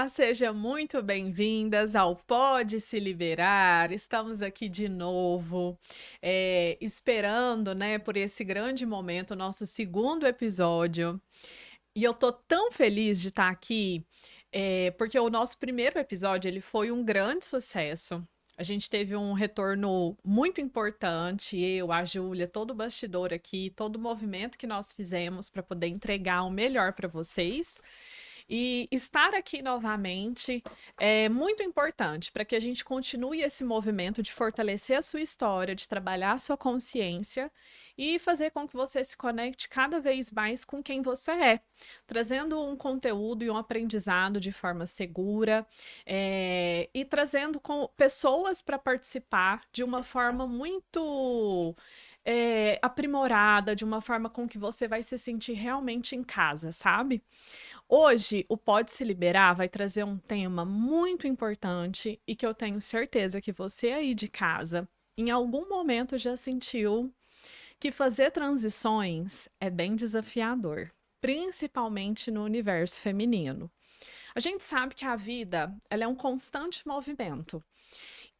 sejam muito bem-vindas ao Pode Se Liberar. Estamos aqui de novo, esperando, né, por esse grande momento, nosso segundo episódio. E eu tô tão feliz de estar aqui, porque o nosso primeiro episódio ele foi um grande sucesso. A gente teve um retorno muito importante, eu, a Júlia, todo o bastidor aqui, todo o movimento que nós fizemos para poder entregar o melhor para vocês. E estar aqui novamente é muito importante para que a gente continue esse movimento de fortalecer a sua história, de trabalhar a sua consciência e fazer com que você se conecte cada vez mais com quem você é, trazendo um conteúdo e um aprendizado de forma segura, e trazendo pessoas para participar de uma forma muito aprimorada, de uma forma com que você vai se sentir realmente em casa, sabe? Hoje, o Pode Se Liberar vai trazer um tema muito importante e que eu tenho certeza que você aí de casa, em algum momento já sentiu que fazer transições é bem desafiador, principalmente no universo feminino. A gente sabe que a vida, ela é um constante movimento.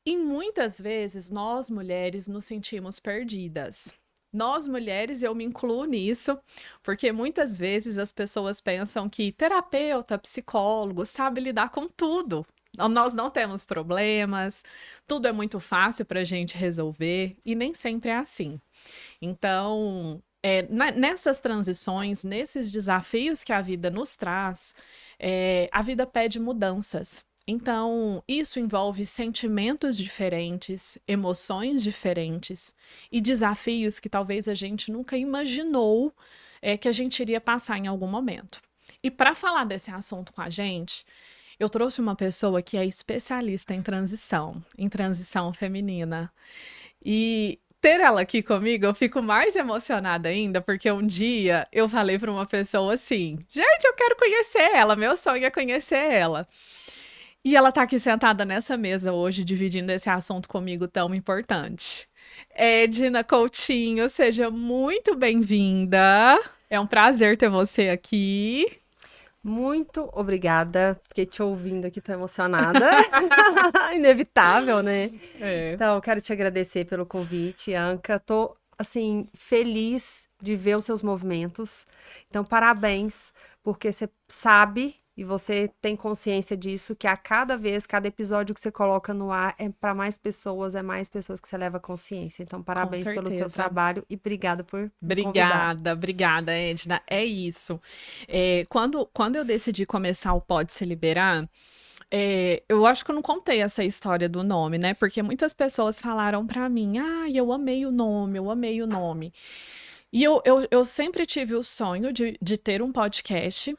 E muitas vezes nós mulheres nos sentimos perdidas. Nós mulheres, eu me incluo nisso, porque muitas vezes as pessoas pensam que terapeuta, psicólogo, sabe lidar com tudo. Nós não temos problemas, tudo é muito fácil para a gente resolver e nem sempre é assim. Então, nessas transições, nesses desafios que a vida nos traz, a vida pede mudanças. Então, isso envolve sentimentos diferentes, emoções diferentes e desafios que talvez a gente nunca imaginou que a gente iria passar em algum momento. E para falar desse assunto com a gente, eu trouxe uma pessoa que é especialista em transição feminina. E ter ela aqui comigo, eu fico mais emocionada ainda, porque um dia eu falei para uma pessoa assim: gente, eu quero conhecer ela, meu sonho é conhecer ela. E ela tá aqui sentada nessa mesa hoje, dividindo esse assunto comigo tão importante. Edna Coutinho, seja muito bem-vinda. É um prazer ter você aqui. Muito obrigada. Fiquei te ouvindo aqui, tô emocionada. Inevitável, né? Então, quero te agradecer pelo convite, Anca. Tô, assim, feliz de ver os seus movimentos. Então, parabéns, porque você sabe e você tem consciência disso, que a cada vez, cada episódio que você coloca no ar é para mais pessoas que você leva consciência. Então, parabéns pelo seu trabalho e obrigada por me convidar. Obrigada, Edna. É isso. Quando eu decidi começar o Pode Se Liberar, eu acho que eu não contei essa história do nome, né? Porque muitas pessoas falaram pra mim: eu amei o nome, eu amei o nome. E eu sempre tive o sonho de ter um podcast.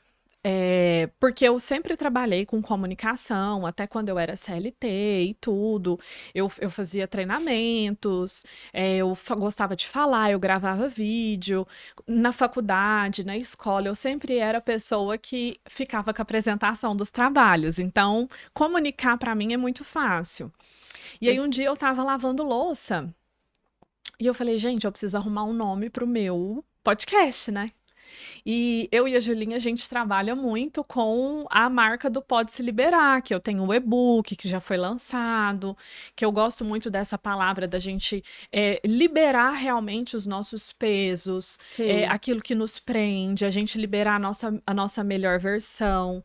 Porque eu sempre trabalhei com comunicação, até quando eu era CLT e tudo. Eu fazia treinamentos, gostava de falar, eu gravava vídeo. Na faculdade, na escola, eu sempre era a pessoa que ficava com a apresentação dos trabalhos. Então, comunicar para mim é muito fácil. E aí, um dia eu tava lavando louça e eu falei: gente, eu preciso arrumar um nome pro meu podcast, né? E eu e a Julinha, a gente trabalha muito com a marca do Pode Se Liberar, que eu tenho o e-book que já foi lançado, que eu gosto muito dessa palavra da gente liberar realmente os nossos pesos, aquilo que nos prende, a gente liberar a nossa melhor versão.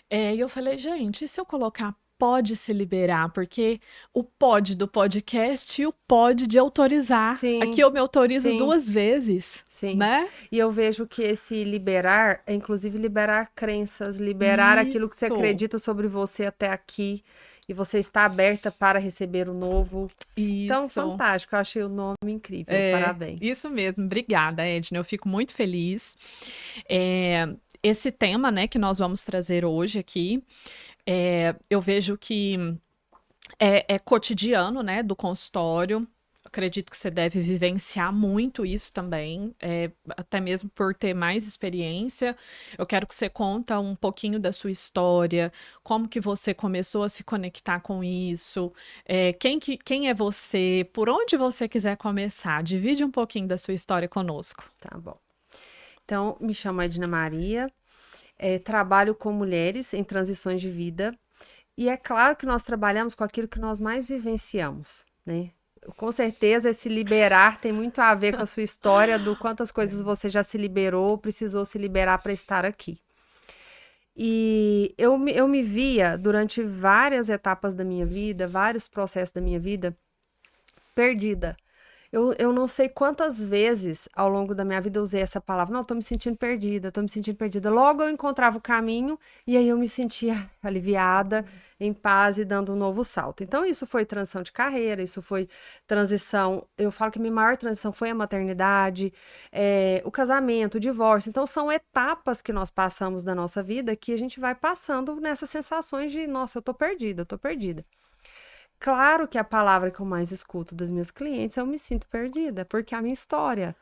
E eu falei: gente, e se eu colocar Pode Se Liberar, porque o pode do podcast e o pode de autorizar. Aqui eu me autorizo duas vezes, né? E eu vejo que esse liberar é inclusive liberar crenças, liberar aquilo que você acredita sobre você até aqui. E você está aberta para receber o novo. Isso. Então, fantástico. Eu achei o nome incrível. Parabéns. Isso mesmo. Obrigada, Edna. Eu fico muito feliz. Esse tema, né, que nós vamos trazer hoje aqui, eu vejo que é cotidiano, né, do consultório. Acredito que você deve vivenciar muito isso também, até mesmo por ter mais experiência. Eu quero que você conta um pouquinho da sua história, como que você começou a se conectar com isso, quem é você, por onde você quiser começar. Divide um pouquinho da sua história conosco. Tá bom. Então, me chamo Edna Maria. trabalho com mulheres em transições de vida. E é claro que nós trabalhamos com aquilo que nós mais vivenciamos, né? Com certeza, esse liberar tem muito a ver com a sua história, do quantas coisas você já se liberou, precisou se liberar para estar aqui. E eu me via durante várias etapas da minha vida, vários processos da minha vida, perdida. Eu não sei quantas vezes ao longo da minha vida eu usei essa palavra. Não, tô me sentindo perdida, tô me sentindo perdida. Logo eu encontrava o caminho e aí eu me sentia aliviada, em paz e dando um novo salto. Então isso foi transição de carreira, isso foi transição. Eu falo que minha maior transição foi a maternidade, o casamento, o divórcio. Então são etapas que nós passamos da nossa vida que a gente vai passando nessas sensações de, nossa, eu tô perdida, eu tô perdida. Claro que a palavra que eu mais escuto das minhas clientes é eu me sinto perdida, porque é a minha história.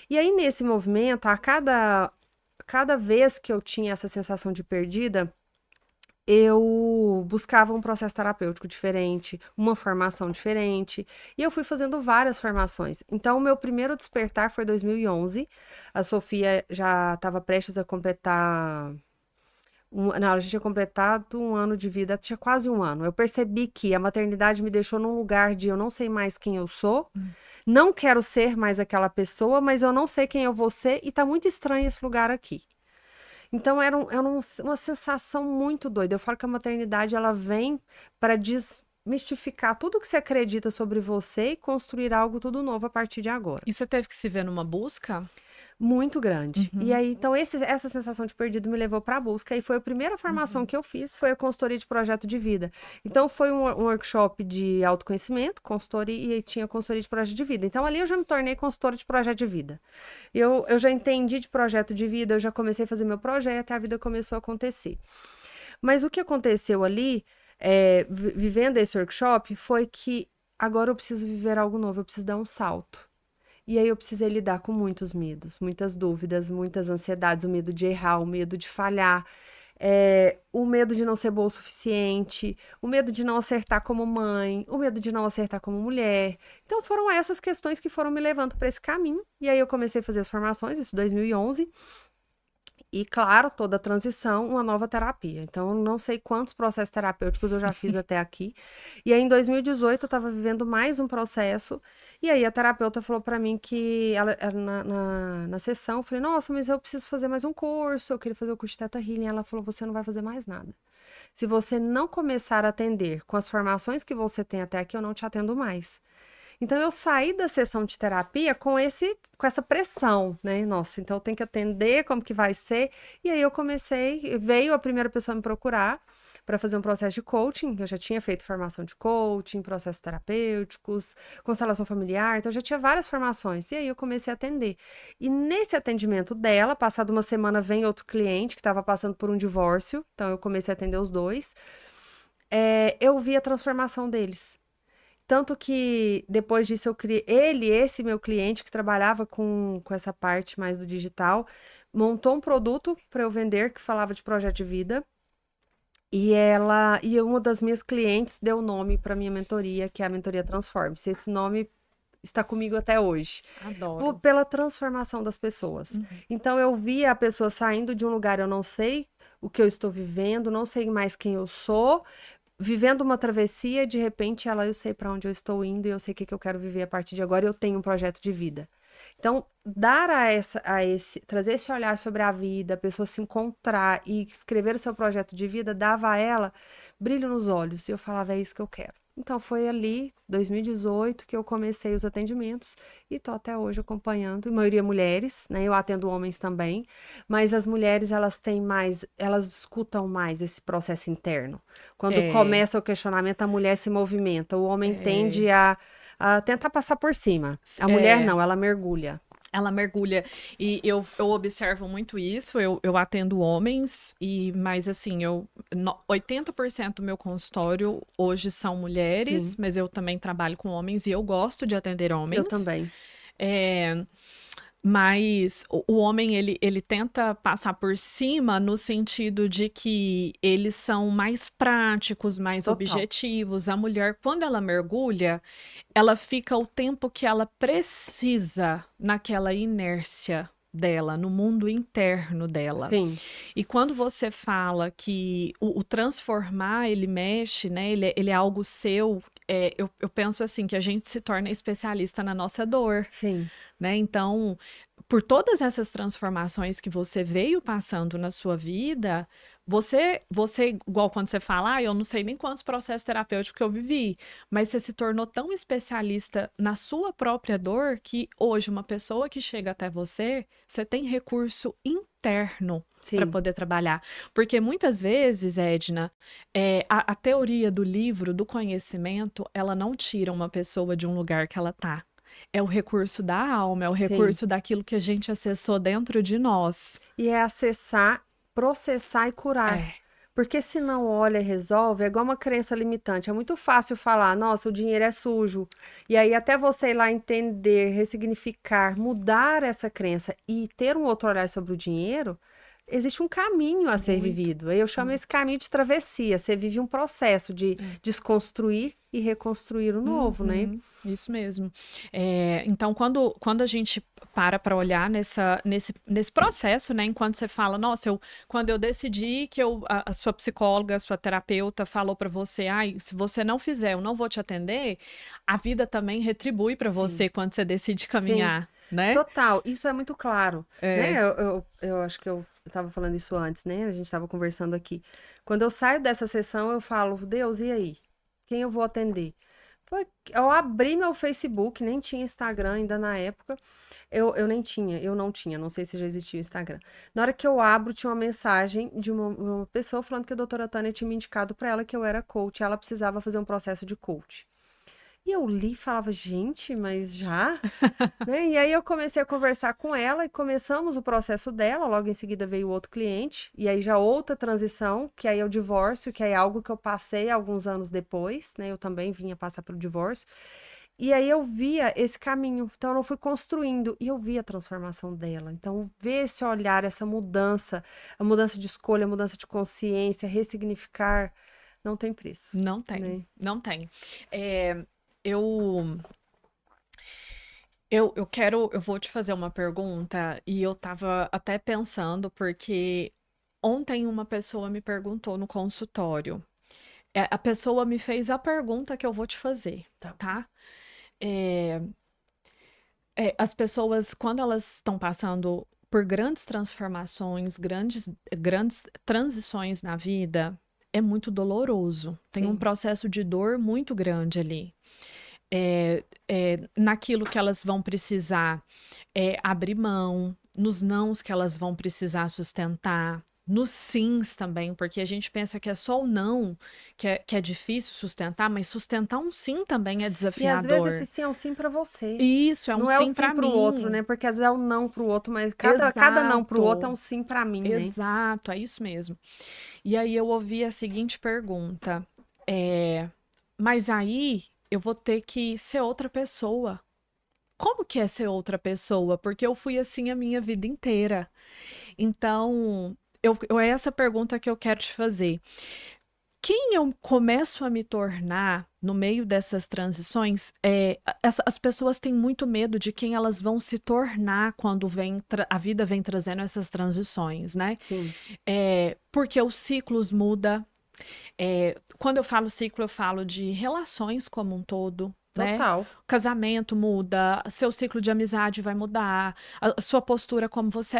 E aí, nesse movimento, a cada vez que eu tinha essa sensação de perdida, eu buscava um processo terapêutico diferente, uma formação diferente, e eu fui fazendo várias formações. Então, o meu primeiro despertar foi em 2011. A Sofia já estava prestes a completar não, ela já tinha completado 1 ano de vida, tinha quase 1 ano. Eu percebi que a maternidade me deixou num lugar de eu não sei mais quem eu sou, não quero ser mais aquela pessoa, mas eu não sei quem eu vou ser e tá muito estranho esse lugar aqui. Então era uma sensação muito doida. Eu falo que a maternidade ela vem para desmistificar tudo que você acredita sobre você e construir algo tudo novo a partir de agora. E você teve que se ver numa busca? Muito grande. E aí, então, essa sensação de perdido me levou para a busca. E foi a primeira formação que eu fiz, foi a consultoria de projeto de vida. Então, foi um workshop de autoconhecimento, consultoria, e tinha consultoria de projeto de vida. Então, ali eu já me tornei consultora de projeto de vida. Eu já entendi de projeto de vida, eu já comecei a fazer meu projeto e a vida começou a acontecer. Mas o que aconteceu ali, vivendo esse workshop, foi que agora eu preciso viver algo novo, eu preciso dar um salto. E aí eu precisei lidar com muitos medos, muitas dúvidas, muitas ansiedades, o medo de errar, o medo de falhar, o medo de não ser boa o suficiente, o medo de não acertar como mãe, o medo de não acertar como mulher. Então foram essas questões que foram me levando para esse caminho. E aí eu comecei a fazer as formações, isso em 2011. E, claro, toda transição, uma nova terapia. Então, eu não sei quantos processos terapêuticos eu já fiz até aqui. E aí, em 2018, eu estava vivendo mais um processo. E aí, a terapeuta falou para mim que, na sessão, eu falei, nossa, mas eu preciso fazer mais um curso. Eu queria fazer o curso de Theta Healing. Ela falou, você não vai fazer mais nada. Se você não começar a atender com as formações que você tem até aqui, eu não te atendo mais. Então, eu saí da sessão de terapia com essa pressão, né? Nossa, então eu tenho que atender, como que vai ser? E aí eu veio a primeira pessoa me procurar para fazer um processo de coaching. Eu já tinha feito formação de coaching, processos terapêuticos, constelação familiar, então eu já tinha várias formações. E aí eu comecei a atender. E nesse atendimento dela, passado uma semana, vem outro cliente que estava passando por um divórcio, então eu comecei a atender os dois. Eu vi a transformação deles. Tanto que depois disso eu criei, esse meu cliente que trabalhava com essa parte mais do digital, montou um produto para eu vender que falava de projeto de vida. E uma das minhas clientes deu nome para minha mentoria, que é a mentoria Transforme-se. Esse nome está comigo até hoje. Adoro. Pela transformação das pessoas. Então eu via a pessoa saindo de um lugar, eu não sei o que eu estou vivendo, não sei mais quem eu sou, vivendo uma travessia, de repente eu sei para onde eu estou indo e eu sei o que eu quero viver a partir de agora, e eu tenho um projeto de vida. Então, trazer esse olhar sobre a vida, a pessoa se encontrar e escrever o seu projeto de vida, dava a ela brilho nos olhos, e eu falava, é isso que eu quero. Então, foi ali, 2018, que eu comecei os atendimentos e tô até hoje acompanhando, a maioria mulheres, né? Eu atendo homens também, mas as mulheres, elas escutam mais esse processo interno. Quando começa o questionamento, a mulher se movimenta, o homem tende a tentar passar por cima. A mulher não, ela mergulha. Ela mergulha. E eu observo muito isso, eu atendo homens, mas assim, 80% do meu consultório hoje são mulheres, sim, mas eu também trabalho com homens e eu gosto de atender homens. Eu também. Mas o homem, ele tenta passar por cima no sentido de que eles são mais práticos, mais Total. objetivos. A mulher, quando ela mergulha, ela fica o tempo que ela precisa naquela inércia dela, no mundo interno dela. Sim. E quando você fala que o transformar, ele mexe, né? Ele é algo seu, eu penso assim, que a gente se torna especialista na nossa dor. Sim. Né? Então, por todas essas transformações que você veio passando na sua vida, você igual quando você fala, eu não sei nem quantos processos terapêuticos que eu vivi, mas você se tornou tão especialista na sua própria dor que hoje uma pessoa que chega até você tem recurso interno para poder trabalhar. Porque muitas vezes, Edna, a teoria do livro, do conhecimento, ela não tira uma pessoa de um lugar que ela tá. É o recurso da alma, é o recurso daquilo que a gente acessou dentro de nós. E é acessar, processar e curar. Porque se não olha e resolve, é igual uma crença limitante. É muito fácil falar, nossa, o dinheiro é sujo. E aí até você ir lá entender, ressignificar, mudar essa crença e ter um outro olhar sobre o dinheiro, existe um caminho a ser vivido. Eu chamo esse caminho de travessia. Você vive um processo de desconstruir e reconstruir o novo, né? Isso mesmo. Então, quando a gente para olhar nesse processo, né? Enquanto você fala, nossa, quando eu decidi que a sua psicóloga, a sua terapeuta falou para você, se você não fizer, eu não vou te atender, a vida também retribui para você quando você decide caminhar, né? Total, isso é muito claro, né? Eu acho que eu estava falando isso antes, né? A gente estava conversando aqui. Quando eu saio dessa sessão, eu falo, Deus, e aí? Quem eu vou atender? Eu abri meu Facebook, nem tinha Instagram ainda na época. Eu não tinha, não sei se já existia o Instagram. Na hora que eu abro, tinha uma mensagem de uma pessoa falando que a doutora Tânia tinha me indicado para ela que eu era coach, ela precisava fazer um processo de coach. E eu li e falava, gente, mas já? Né? E aí eu comecei a conversar com ela e começamos o processo dela, logo em seguida veio outro cliente, e aí já outra transição, que aí é o divórcio, que é algo que eu passei alguns anos depois, né? Eu também vinha passar pelo divórcio. E aí eu via esse caminho, então eu fui construindo, e eu vi a transformação dela. Então, ver esse olhar, essa mudança, a mudança de escolha, a mudança de consciência, ressignificar, não tem preço. Não tem, né? Não tem. Eu vou te fazer uma pergunta e eu tava até pensando, porque ontem uma pessoa me perguntou no consultório. A pessoa me fez a pergunta que eu vou te fazer, tá? As pessoas, quando elas estão passando por grandes transformações, grandes transições na vida, é muito doloroso. Tem um processo de dor muito grande ali. Naquilo que elas vão precisar abrir mão, nos nãos que elas vão precisar sustentar, nos sims também, porque a gente pensa que é só o não que é difícil sustentar, mas sustentar um sim também é desafiador. E às vezes esse sim é um sim para você. Isso, é um sim para mim. Não é o sim para o outro, né? Porque às vezes é um não para o outro, mas cada não para o outro é um sim para mim, né? Exato, é isso mesmo. E aí eu ouvi a seguinte pergunta, mas aí eu vou ter que ser outra pessoa. Como que é ser outra pessoa? Porque eu fui assim a minha vida inteira. Então, é essa pergunta que eu quero te fazer. Quem eu começo a me tornar no meio dessas transições, as pessoas têm muito medo de quem elas vão se tornar quando a vida vem trazendo essas transições, né? Sim. Porque os ciclos mudam. Quando eu falo ciclo, eu falo de relações como um todo. Total. Né? O casamento muda, seu ciclo de amizade vai mudar, a sua postura como você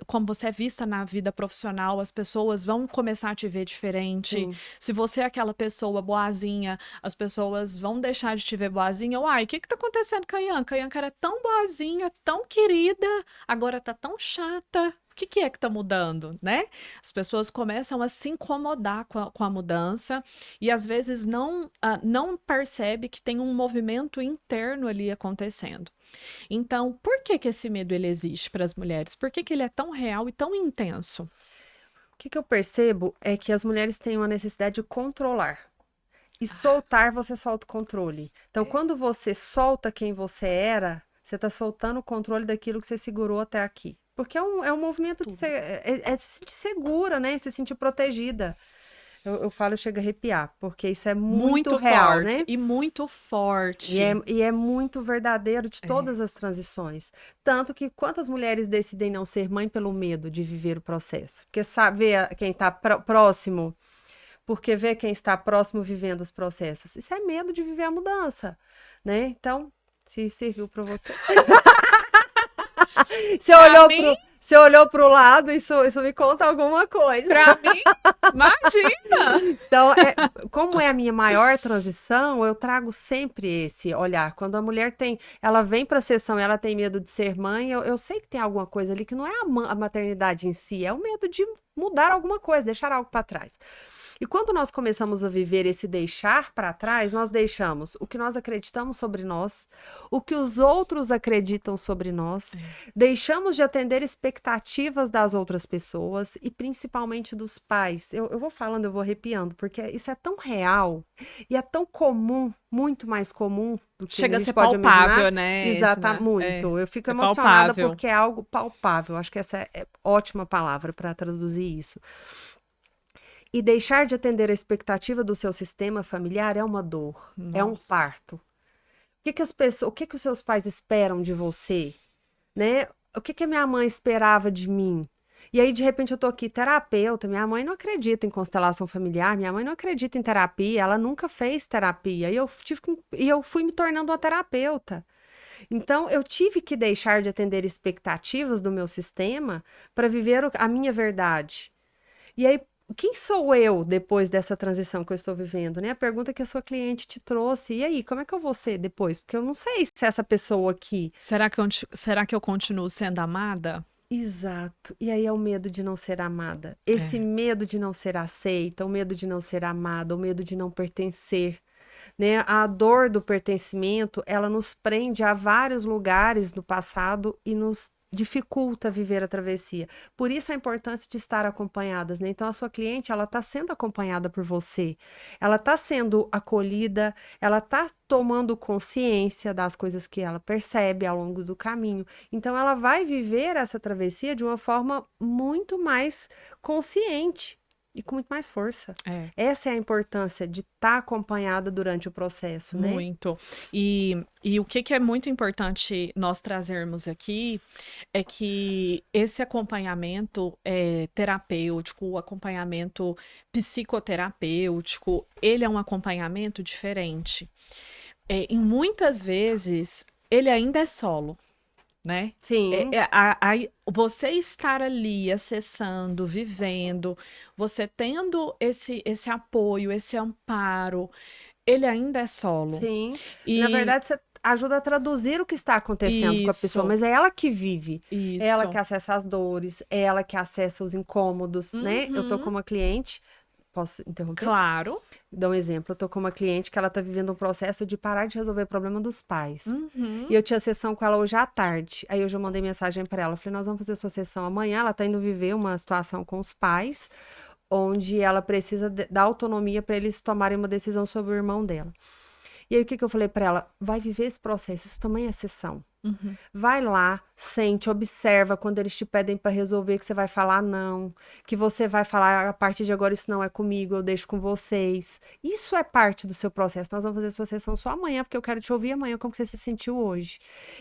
como você é vista na vida profissional, as pessoas vão começar a te ver diferente. Sim. Se você é aquela pessoa boazinha, as pessoas vão deixar de te ver boazinha. Uai, o que tá acontecendo com a Ianca? A Ianca era tão boazinha, tão querida, agora tá tão chata. O que é que tá mudando, né? As pessoas começam a se incomodar com a mudança e às vezes não percebe que tem um movimento interno ali acontecendo. Então, por que esse medo ele existe para as mulheres? Por que ele é tão real e tão intenso? O que eu percebo é que as mulheres têm uma necessidade de controlar. E soltar, você solta o controle. Então, quando você solta quem você era, você tá soltando o controle daquilo que você segurou até aqui. Porque é um movimento de se sentir segura, né? Se sentir protegida. Eu falo, eu chego a arrepiar, porque isso é muito real, forte, né? E muito forte. E é muito verdadeiro de todas as transições. Tanto que quantas mulheres decidem não ser mãe pelo medo de viver o processo? Porque sabe quem está próximo, porque vê quem está próximo vivendo os processos. Isso é medo de viver a mudança, né? Então, se serviu para você. Você olhou pro lado, isso me conta alguma coisa. Pra mim, imagina! Então, como é a minha maior transição, eu trago sempre esse olhar. Quando a mulher ela vem para a sessão e ela tem medo de ser mãe, eu sei que tem alguma coisa ali que não é a maternidade em si, é o medo de mudar alguma coisa, deixar algo para trás. E quando nós começamos a viver esse deixar para trás, nós deixamos o que nós acreditamos sobre nós, o que os outros acreditam sobre nós, deixamos de atender expectativas das outras pessoas e principalmente dos pais. Eu vou falando, eu vou arrepiando, porque isso é tão real e é tão comum, muito mais comum do que chega a a gente ser pode palpável, imaginar. né? Exatamente, muito. Eu fico emocionada porque é algo palpável. Acho que essa é ótima palavra para traduzir isso. E deixar de atender a expectativa do seu sistema familiar é uma dor, é um parto. O que os seus pais esperam de você, né? O que a minha mãe esperava de mim? E aí, de repente, eu tô aqui, terapeuta, minha mãe não acredita em constelação familiar, minha mãe não acredita em terapia, ela nunca fez terapia, e eu fui me tornando uma terapeuta. Então, eu tive que deixar de atender expectativas do meu sistema para viver a minha verdade. E aí, quem sou eu depois dessa transição que eu estou vivendo, né? A pergunta que a sua cliente te trouxe. E aí, como é que eu vou ser depois? Porque eu não sei se essa pessoa aqui... Será que eu continuo sendo amada? Exato. E aí é o medo de não ser amada. Esse medo de não ser aceita, o medo de não ser amada, o medo de não pertencer. Né? A dor do pertencimento, ela nos prende a vários lugares no passado e nos dificulta viver a travessia. Por isso a importância de estar acompanhadas, né? Então a sua cliente, ela está sendo acompanhada por você. Ela está sendo acolhida, ela está tomando consciência das coisas que ela percebe ao longo do caminho. Então ela vai viver essa travessia de uma forma muito mais consciente e com muito mais força. Essa é a importância de estar acompanhada durante o processo, né? Muito. E o que é muito importante nós trazermos aqui é que esse acompanhamento terapêutico, o acompanhamento psicoterapêutico, ele é um acompanhamento diferente. E muitas vezes, ele ainda é solo. Né? Sim. Você estar ali acessando, vivendo, você tendo esse apoio, esse amparo, ele ainda é solo. Sim. Na verdade, você ajuda a traduzir o que está acontecendo com a pessoa, mas é ela que vive. Isso. É ela que acessa as dores, é ela que acessa os incômodos, né? Eu tô com uma cliente. Posso interromper? Claro. Dá um exemplo. Eu tô com uma cliente que ela tá vivendo um processo de parar de resolver o problema dos pais. E eu tinha sessão com ela hoje à tarde. Aí eu já mandei mensagem para ela. Falei, nós vamos fazer sua sessão amanhã. Ela tá indo viver uma situação com os pais, onde ela precisa da autonomia para eles tomarem uma decisão sobre o irmão dela. E aí o que eu falei para ela? Vai viver esse processo. Isso também é sessão. Vai lá, sente, observa quando eles te pedem para resolver, que você vai falar não, que você vai falar a partir de agora isso não é comigo, eu deixo com vocês. Isso é parte do seu processo. Nós vamos fazer sua sessão só amanhã, porque eu quero te ouvir amanhã como você se sentiu hoje.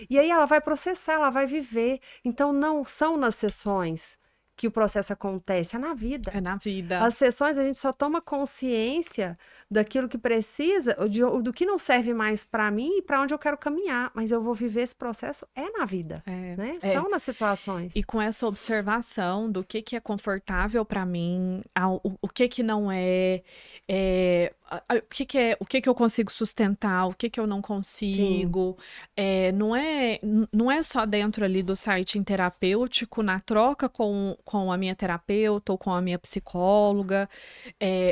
E aí ela vai processar, ela vai viver. Então não são nas sessões que o processo acontece, é na vida. É na vida. As sessões a gente só toma consciência daquilo que precisa, do que não serve mais para mim e para onde eu quero caminhar, mas eu vou viver esse processo na vida, né? São nas situações. E com essa observação do que é confortável para mim, o que não é, o que eu consigo sustentar, o que eu não consigo. Não é só dentro ali do site terapêutico, na troca com a minha terapeuta ou com a minha psicóloga,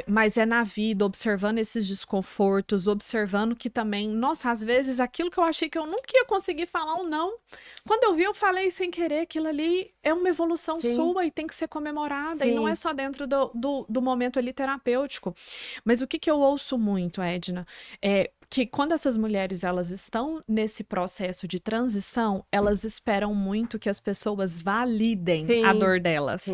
mas é na vida, observando esses desconfortos, observando que também, nossa, às vezes aquilo que eu achei que eu nunca ia conseguir falar um não, quando eu vi, eu falei sem querer, aquilo ali é uma evolução sua e tem que ser comemorada, e não é só dentro do momento ali terapêutico. Mas o que eu ouço muito, Edna, é que quando essas mulheres elas estão nesse processo de transição, elas esperam muito que as pessoas validem a dor delas,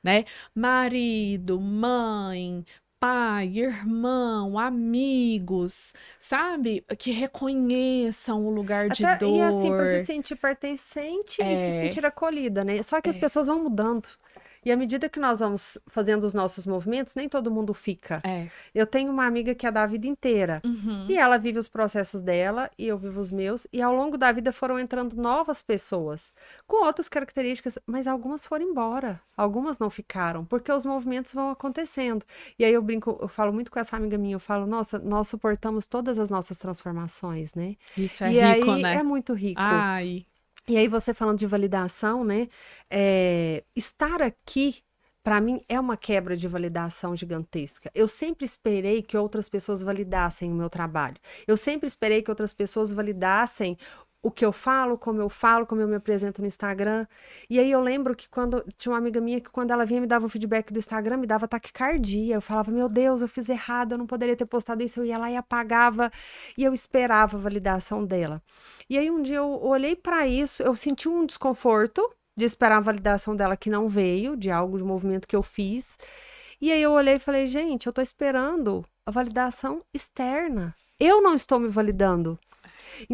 né? Marido, mãe, pai, irmão, amigos, sabe? Que reconheçam o lugar de Até, e assim, para se dor. sentir pertencente e se É, sentir acolhida, né? Só que as pessoas vão mudando. E à medida que nós vamos fazendo os nossos movimentos, nem todo mundo fica. é. Eu tenho uma amiga que é da vida inteira. E Uhum. ela vive os processos dela e eu vivo os meus. E ao longo da vida foram entrando novas pessoas com outras características, mas algumas foram embora, algumas não ficaram, porque os movimentos vão acontecendo. E aí eu brinco, eu falo muito com essa amiga minha, eu falo, nossa, nós suportamos todas as nossas transformações, né? Isso é E rico, aí né? é muito rico. Ai, E aí você falando de validação, né? Estar aqui, para mim, é uma quebra de validação gigantesca. Eu sempre esperei que outras pessoas validassem o meu trabalho. Eu sempre esperei que outras pessoas validassem o que eu falo, como eu me apresento no Instagram. E aí eu lembro que quando tinha uma amiga minha que quando ela vinha me dava o feedback do Instagram, me dava taquicardia. Eu falava, meu Deus, eu fiz errado, eu não poderia ter postado isso. Eu ia lá e apagava e eu esperava a validação dela. E aí um dia eu olhei para isso, eu senti um desconforto de esperar a validação dela que não veio, de algo, de um movimento que eu fiz. E aí eu olhei e falei, gente, eu tô esperando a validação externa. Eu não estou me validando.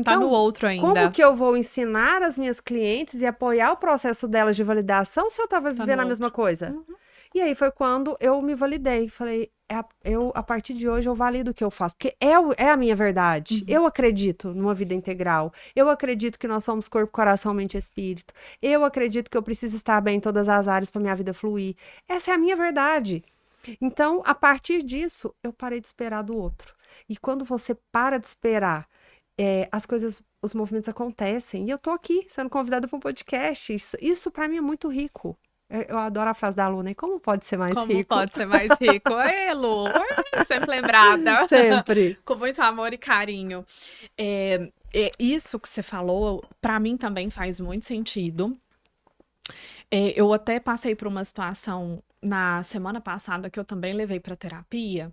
tá no Então, outro como ainda. que eu vou ensinar as minhas clientes e apoiar o processo delas de validação se eu estava Tá no vivendo a mesma outro. coisa? Uhum. E aí foi quando eu me validei. Falei, a partir de hoje eu valido o que eu faço, porque é a minha verdade. Uhum. Eu acredito numa vida integral. Eu acredito que nós somos corpo, coração, mente e espírito. Eu acredito que eu preciso estar bem em todas as áreas para minha vida fluir. Essa é a minha verdade. Então, a partir disso, eu parei de esperar do outro. E quando você para de esperar, as coisas, os movimentos acontecem. E eu tô aqui sendo convidada para um podcast. Isso para mim é muito rico. Eu adoro a frase da Luna. E como pode ser mais Como rico? pode ser mais rico? Ê, Lu, sempre lembrada. Sempre. Com muito amor e carinho. Isso que você falou, para mim também faz muito sentido. Eu até passei por uma situação na semana passada que eu também levei para terapia,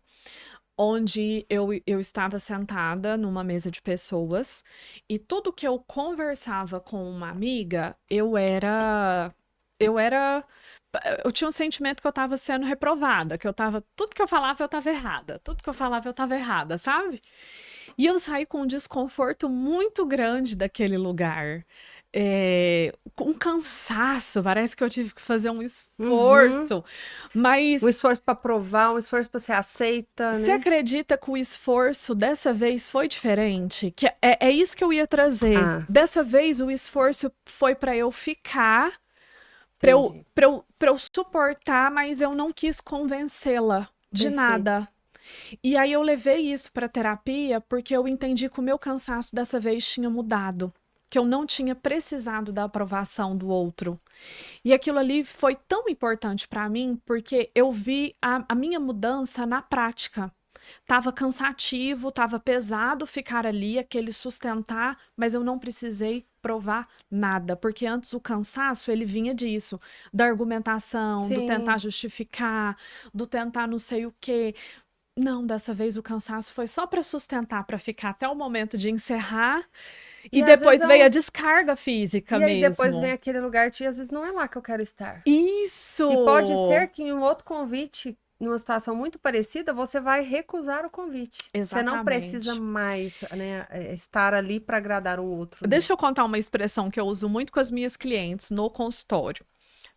onde eu estava sentada numa mesa de pessoas e tudo que eu conversava com uma amiga, eu tinha um sentimento que eu estava sendo reprovada, tudo que eu falava eu estava errada, tudo que eu falava eu estava errada, sabe? E eu saí com um desconforto muito grande daquele lugar. Com cansaço, parece que eu tive que fazer um Uhum. esforço, mas Um esforço para provar, um esforço para ser aceita, você né? acredita que o esforço dessa vez foi diferente? Que é isso que eu ia trazer. Ah, Dessa vez o esforço foi para eu ficar, entendi. para eu suportar, mas eu não quis convencê-la de Perfeito. nada. E aí eu levei isso para terapia porque eu entendi que o meu cansaço dessa vez tinha mudado, que eu não tinha precisado da aprovação do outro. E aquilo ali foi tão importante para mim porque eu vi a minha mudança na prática. Tava cansativo, tava pesado ficar ali, aquele sustentar, mas eu não precisei provar nada, porque antes o cansaço ele vinha disso, da argumentação, do tentar Sim. justificar, do tentar não sei o quê. Não, dessa vez o cansaço foi só para sustentar, para ficar até o momento de encerrar, e E às vezes depois é veio a um. descarga física E aí depois vem mesmo. aquele lugar que às vezes não é lá que eu quero estar. E pode Isso! ser que em um outro convite, numa situação muito parecida, você vai recusar o convite. Você não precisa Exatamente. mais, né, estar ali para agradar o outro, né? Deixa eu contar uma expressão que eu uso muito com as minhas clientes no consultório.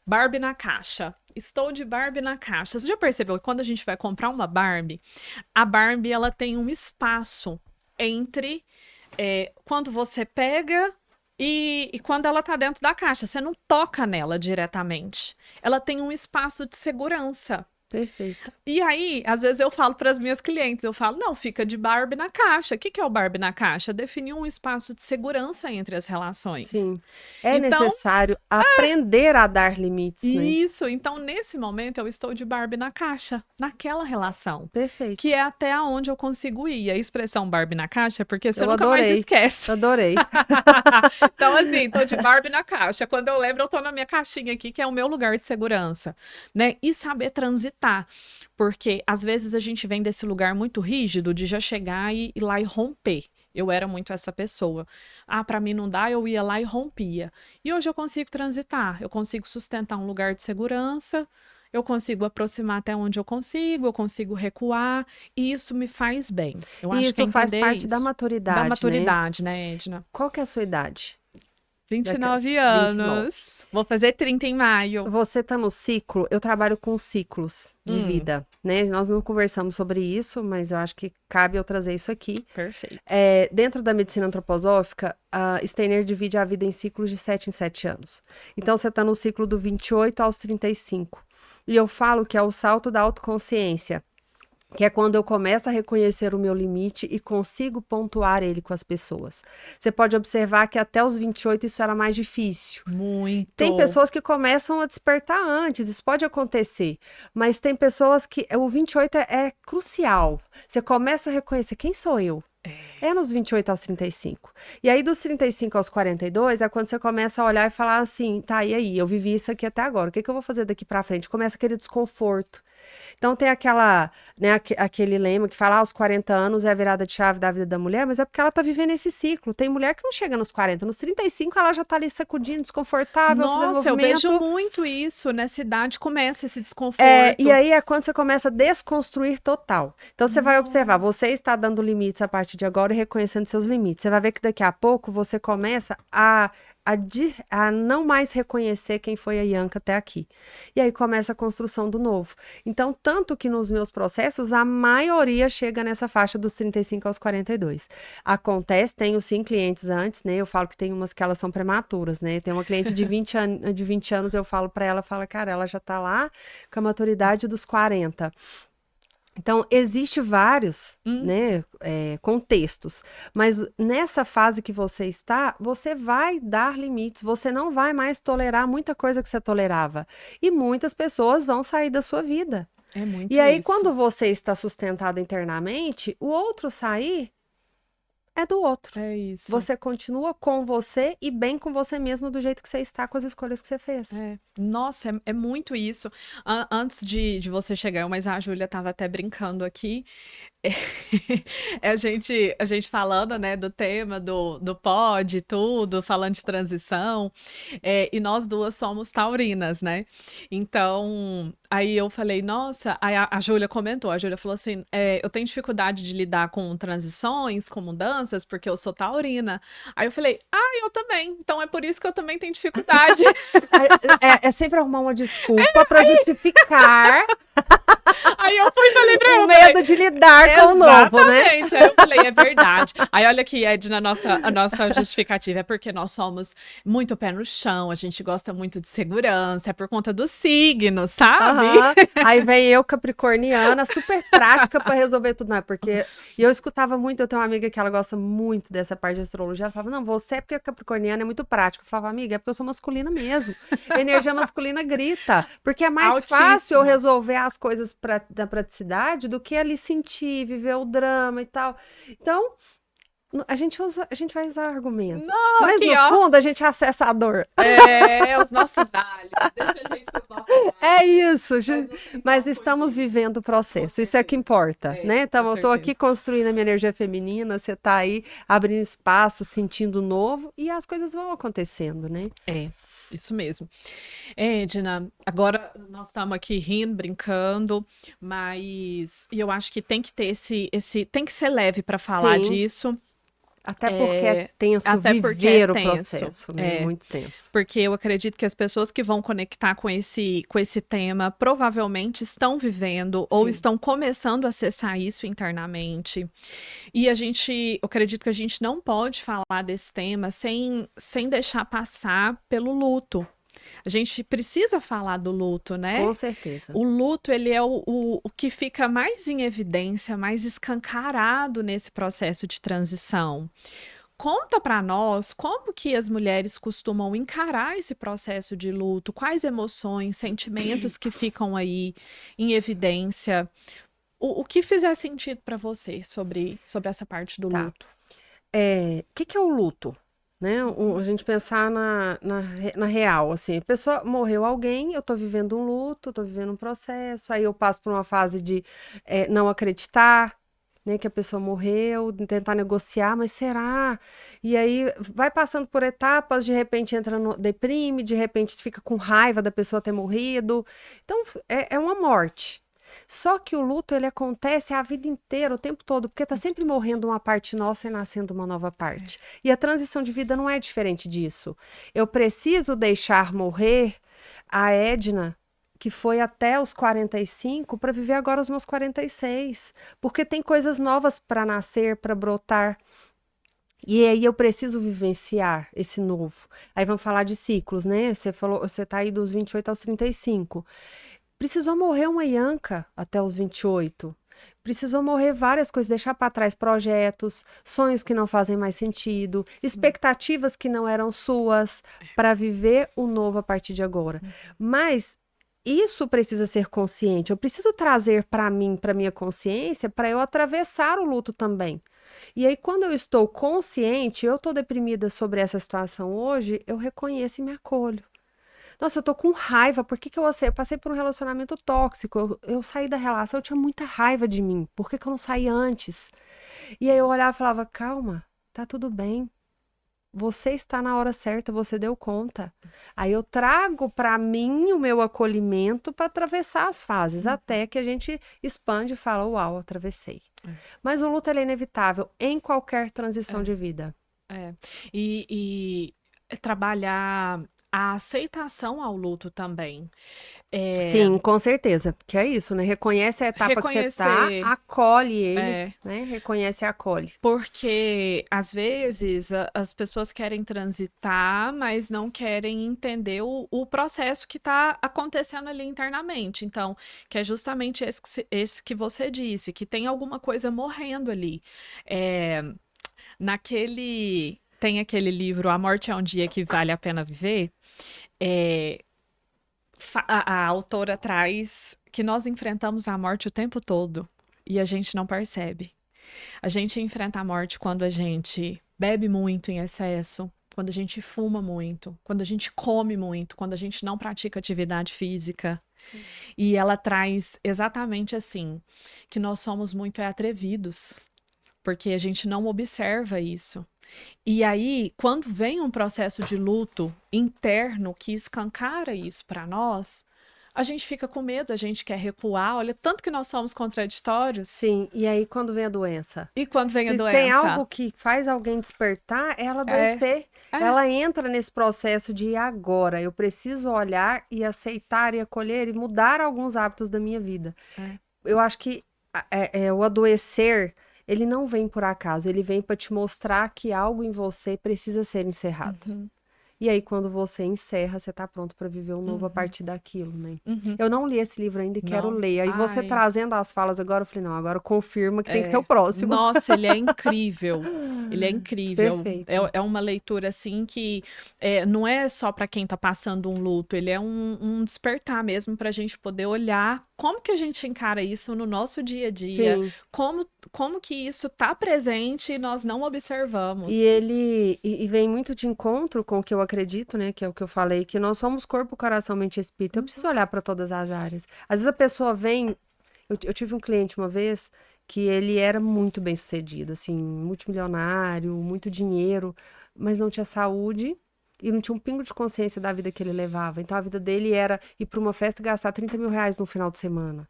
Barbie na caixa. Estou de Barbie na caixa. Você já percebeu que quando a gente vai comprar uma Barbie, a Barbie ela tem um espaço entre quando você pega e quando ela tá dentro da caixa. Você não toca nela diretamente. Ela tem um espaço de segurança. Perfeito. E aí, às vezes eu falo para as minhas clientes, eu falo, não, fica de Barbie na caixa. O que que é o Barbie na caixa? Definir um espaço de segurança entre as relações. Sim. É Então, necessário aprender a dar limites, né? então nesse momento eu estou de Barbie na caixa, naquela relação, que Perfeito. é até onde eu consigo ir. A expressão Barbie na caixa é porque você Eu nunca mais adorei. esquece. Adorei. Então, assim, tô de Barbie na caixa. Quando eu lembro, eu tô na minha caixinha aqui, que é o meu lugar de segurança, né? E saber transitar. Porque às vezes a gente vem desse lugar muito rígido de já chegar e ir lá e romper. Eu era muito essa pessoa. Ah, para mim não dá, eu ia lá e rompia. E hoje eu consigo transitar, eu consigo sustentar um lugar de segurança eu consigo aproximar até onde eu consigo recuar, e isso me faz bem. Eu acho que Isso faz entender parte da isso, da maturidade, maturidade, né, Edna? Qual que é a sua idade? 29 29. anos. Vou fazer 30 em maio. Você tá no ciclo, eu trabalho com ciclos de vida, né? Nós não conversamos sobre isso, mas eu acho que cabe eu trazer isso aqui. Perfeito. Dentro da medicina antroposófica, a Steiner divide a vida em ciclos de 7 em 7 anos. Então, você tá no ciclo do 28 aos 35. E eu falo que é o salto da autoconsciência, que é quando eu começo a reconhecer o meu limite e consigo pontuar ele com as pessoas. Você pode observar que até os 28 isso era mais difícil. Muito. Tem pessoas que começam a despertar antes, isso pode acontecer, mas tem pessoas que o 28 é crucial. Você começa a reconhecer quem sou eu. É nos 28 aos 35. E aí, dos 35 aos 42, é quando você começa a olhar e falar assim, tá, e aí? Eu vivi isso aqui até agora, o que eu vou fazer daqui pra frente? Começa aquele desconforto. Então, tem aquela, né, aquele lema que fala, aos 40 anos é a virada de chave da vida da mulher, mas é porque ela tá vivendo esse ciclo. Tem mulher que não chega nos 40, nos 35 ela já tá ali sacudindo, desconfortável, fazendo movimento. Nossa, eu vejo muito isso, nessa idade começa esse desconforto. E aí é quando você começa a desconstruir total. Então, você vai observar, você está dando limites a partir de agora e reconhecendo seus limites. Você vai ver que daqui a pouco você começa a não mais reconhecer quem foi a Ianca até aqui. E aí começa a construção do novo. Então, tanto que nos meus processos, a maioria chega nessa faixa dos 35 aos 42. Acontece, tenho sim clientes antes, né? Eu falo que tem umas que elas são prematuras, né? Tem uma cliente de 20 anos, eu falo pra ela, cara, ela já tá lá com a maturidade dos 40. Então, existe vários, né, contextos, mas nessa fase que você está, você vai dar limites, você não vai mais tolerar muita coisa que você tolerava. E muitas pessoas vão sair da sua vida. É muito E aí, isso. quando você está sustentado internamente, o outro sair é do outro. É isso. Você continua com você e bem com você mesmo do jeito que você está, com as escolhas que você fez. Nossa, é muito isso. Antes de você chegar, mas a Júlia estava até brincando aqui. A gente falando, né, do tema do pod e tudo, falando de transição, e nós duas somos taurinas, né? Então, aí eu falei, nossa, aí a Júlia comentou, a Júlia falou assim, eu tenho dificuldade de lidar com transições, com mudanças, porque eu sou taurina. Aí eu falei, eu também, então é por isso que eu também tenho dificuldade. É sempre arrumar uma desculpa pra justificar. Aí eu fui e falei pra ela. O medo de lidar com o novo, né? Exatamente. Aí eu falei, é verdade. Aí olha aqui, Edna, a nossa justificativa é porque nós somos muito pé no chão, a gente gosta muito de segurança, é por conta do signo, sabe? Aí vem eu, capricorniana, super prática pra resolver tudo. Não, é porque... E eu escutava muito, eu tenho uma amiga que ela gosta muito dessa parte de astrologia, ela falava, não, você é porque é capricorniana, é muito prática. Eu falava, amiga, é porque eu sou masculina mesmo. A energia masculina grita, porque é mais fácil eu resolver as coisas da praticidade do que ali sentir, viver o drama e tal. Então, a gente vai usar argumentos. Não, mas aqui, no fundo, a gente acessa a dor. Os nossos alhos. Deixa a gente com os nossos alhos. É isso, mas estamos vivendo o processo. Isso é que importa, né? Então, eu tô aqui construindo a minha energia feminina, você tá aí abrindo espaço, sentindo novo, e as coisas vão acontecendo, né? Isso mesmo. Edna, agora nós estamos aqui rindo, brincando, mas eu acho que tem que ter tem que ser leve para falar disso. Até porque é tenso viver o processo, né? Muito tenso. Porque eu acredito que as pessoas que vão conectar com esse tema provavelmente estão vivendo ou estão começando a acessar isso internamente. E eu acredito que a gente não pode falar desse tema sem deixar passar pelo luto. A gente precisa falar do luto, né? Com certeza. O luto, ele é o que fica mais em evidência, mais escancarado nesse processo de transição. Conta para nós como que as mulheres costumam encarar esse processo de luto, quais emoções, sentimentos que ficam aí em evidência. O que fizer sentido para você sobre essa parte do luto? O que é o luto? Né? A gente pensar na real, assim, a pessoa morreu alguém, eu tô vivendo um luto, tô vivendo um processo, aí eu passo por uma fase de não acreditar, né, que a pessoa morreu, tentar negociar, mas será? E aí vai passando por etapas, de repente entra no deprime, de repente fica com raiva da pessoa ter morrido. Então, é uma morte. Só que o luto, ele acontece a vida inteira, o tempo todo, porque tá sempre morrendo uma parte nossa e nascendo uma nova parte. E a transição de vida não é diferente disso. Eu preciso deixar morrer a Edna, que foi até os 45, para viver agora os meus 46. Porque tem coisas novas para nascer, para brotar. E aí eu preciso vivenciar esse novo. Aí vamos falar de ciclos, né? Você falou, você tá aí dos 28 aos 35. Precisou morrer uma Ianca até os 28. Precisou morrer várias coisas, deixar para trás projetos, sonhos que não fazem mais sentido, expectativas que não eram suas, para viver o novo a partir de agora. Mas isso precisa ser consciente. Eu preciso trazer para mim, para minha consciência, para eu atravessar o luto também. E aí, quando eu estou consciente, eu estou deprimida sobre essa situação hoje, eu reconheço e me acolho. Nossa, eu tô com raiva, por que que eu passei por um relacionamento tóxico, eu saí da relação, eu tinha muita raiva de mim, por que que eu não saí antes? E aí eu olhava e falava, calma, tá tudo bem, você está na hora certa, você deu conta. Aí eu trago para mim o meu acolhimento para atravessar as fases, até que a gente expande e fala, uau, atravessei. Mas o luto, ele é inevitável em qualquer transição de vida. E trabalhar a aceitação ao luto também. Sim, com certeza, que é isso, né? Reconhece a etapa que você tá, acolhe ele, né? Reconhece e acolhe. Porque, às vezes, as pessoas querem transitar, mas não querem entender o processo que está acontecendo ali internamente. Então, que é justamente esse que você disse, que tem alguma coisa morrendo ali. Tem aquele livro A Morte é um Dia que Vale a Pena Viver. A autora traz que nós enfrentamos a morte o tempo todo e a gente não percebe. A gente enfrenta a morte quando a gente bebe muito em excesso, quando a gente fuma muito, quando a gente come muito, quando a gente não pratica atividade física. E ela traz exatamente assim, que nós somos muito atrevidos, porque a gente não observa isso. E aí, quando vem um processo de luto interno que escancara isso para nós, a gente fica com medo, a gente quer recuar. Olha, tanto que nós somos contraditórios. Sim, e aí quando vem a doença? E quando vem a doença? Se tem algo que faz alguém despertar, é ela adoecer. Ela entra nesse processo de agora, eu preciso olhar e aceitar e acolher e mudar alguns hábitos da minha vida. Eu acho que o adoecer, ele não vem por acaso, ele vem para te mostrar que algo em você precisa ser encerrado. E aí, quando você encerra, você tá pronto para viver um novo a partir daquilo, né? Eu não li esse livro ainda e quero ler. Aí você trazendo as falas agora, eu falei, não, agora confirma que tem que ser o próximo. Nossa, ele é incrível. Ele é incrível. Perfeito. É uma leitura, assim, que não é só para quem tá passando um luto, ele é um despertar mesmo pra gente poder olhar como que a gente encara isso no nosso dia a dia. Sim. Como que isso tá presente e nós não observamos. E ele vem muito de encontro com o que eu acredito, né? Que é o que eu falei, que nós somos corpo, coração, mente e espírito. Eu preciso olhar para todas as áreas. Às vezes a pessoa vem... Eu tive um cliente uma vez que ele era muito bem sucedido, assim, multimilionário, muito dinheiro, mas não tinha saúde e não tinha um pingo de consciência da vida que ele levava. Então a vida dele era ir para uma festa e gastar 30 mil reais no final de semana.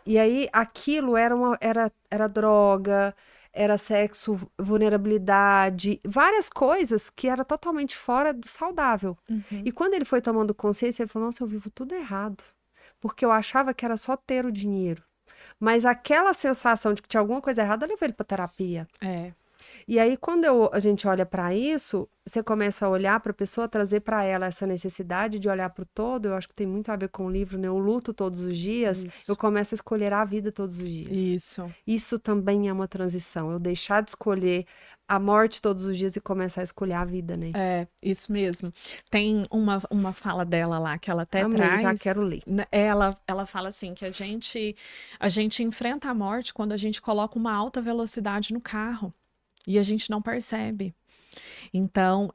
E aí aquilo era droga, era sexo, vulnerabilidade, várias coisas que era totalmente fora do saudável. E quando ele foi tomando consciência, ele falou, nossa, eu vivo tudo errado. Porque eu achava que era só ter o dinheiro. Mas aquela sensação de que tinha alguma coisa errada, levou ele para terapia. E aí, quando a gente olha para isso, você começa a olhar para a pessoa, trazer para ela essa necessidade de olhar para o todo. Eu acho que tem muito a ver com o livro, né? O luto todos os dias. Isso. Eu começo a escolher a vida todos os dias. Isso também é uma transição. Eu deixar de escolher a morte todos os dias e começar a escolher a vida, né? Isso mesmo. Tem uma fala dela lá que ela até traz. Já quero ler. Ela fala assim que a gente enfrenta a morte quando a gente coloca uma alta velocidade no carro. E a gente não percebe. Então,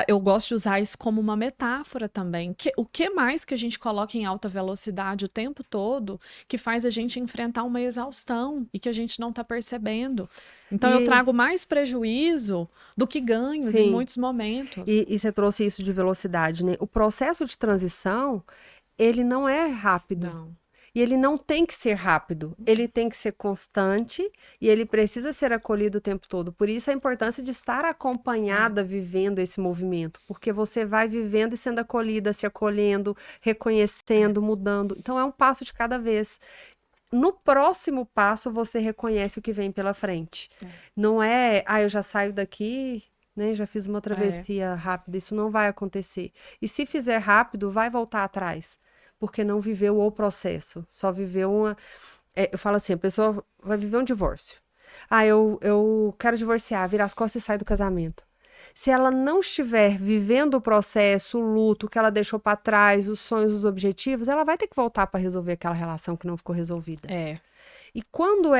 eu gosto de usar isso como uma metáfora também. O que mais que a gente coloca em alta velocidade o tempo todo que faz a gente enfrentar uma exaustão e que a gente não está percebendo? Então, eu trago mais prejuízo do que ganhos em muitos momentos. E você trouxe isso de velocidade, né? O processo de transição, ele não é rápido. Não. E ele não tem que ser rápido, ele tem que ser constante e ele precisa ser acolhido o tempo todo. Por isso a importância de estar acompanhada, vivendo esse movimento, porque você vai vivendo e sendo acolhida, se acolhendo, reconhecendo, mudando. Então é um passo de cada vez. No próximo passo você reconhece o que vem pela frente. Não é, eu já saio daqui, né, já fiz uma travessia rápida, isso não vai acontecer. E se fizer rápido, vai voltar atrás. Porque não viveu o processo, só viveu uma... eu falo assim, a pessoa vai viver um divórcio. Eu quero divorciar, virar as costas e sair do casamento. Se ela não estiver vivendo o processo, o luto que ela deixou para trás, os sonhos, os objetivos, ela vai ter que voltar para resolver aquela relação que não ficou resolvida. E quando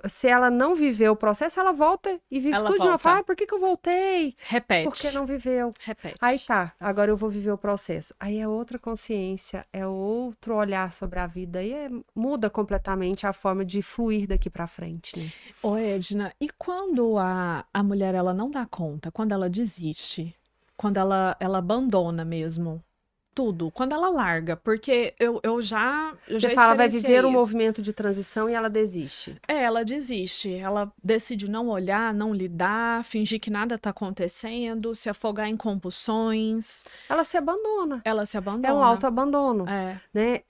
se ela não viveu o processo, ela volta e vive tudo de novo. Fala, por que eu voltei? Repete. Porque não viveu. Repete. Aí tá, agora eu vou viver o processo. Aí é outra consciência, é outro olhar sobre a vida. Aí muda completamente a forma de fluir daqui pra frente. Né? Ô Edna, e quando a mulher ela não dá conta, quando ela desiste, quando ela abandona mesmo? Tudo, quando ela larga, porque eu já Você fala, vai viver um movimento de transição e ela desiste. Ela desiste, ela decide não olhar, não lidar, fingir que nada tá acontecendo, se afogar em compulsões. Ela se abandona. Ela se abandona. É um autoabandono. Né?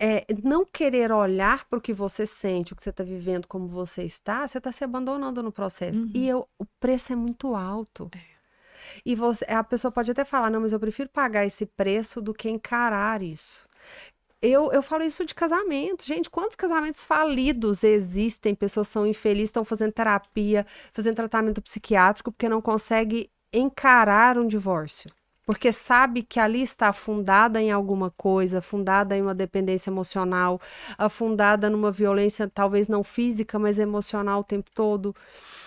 Não querer olhar para o que você sente, o que você está vivendo, como você está se abandonando no processo. E o preço é muito alto. E a pessoa pode até falar, não, mas eu prefiro pagar esse preço do que encarar isso. Eu falo isso de casamento. Gente, quantos casamentos falidos existem? Pessoas são infelizes, estão fazendo terapia, fazendo tratamento psiquiátrico, porque não conseguem encarar um divórcio. Porque sabe que ali está afundada em alguma coisa, afundada em uma dependência emocional, afundada numa violência talvez não física, mas emocional o tempo todo.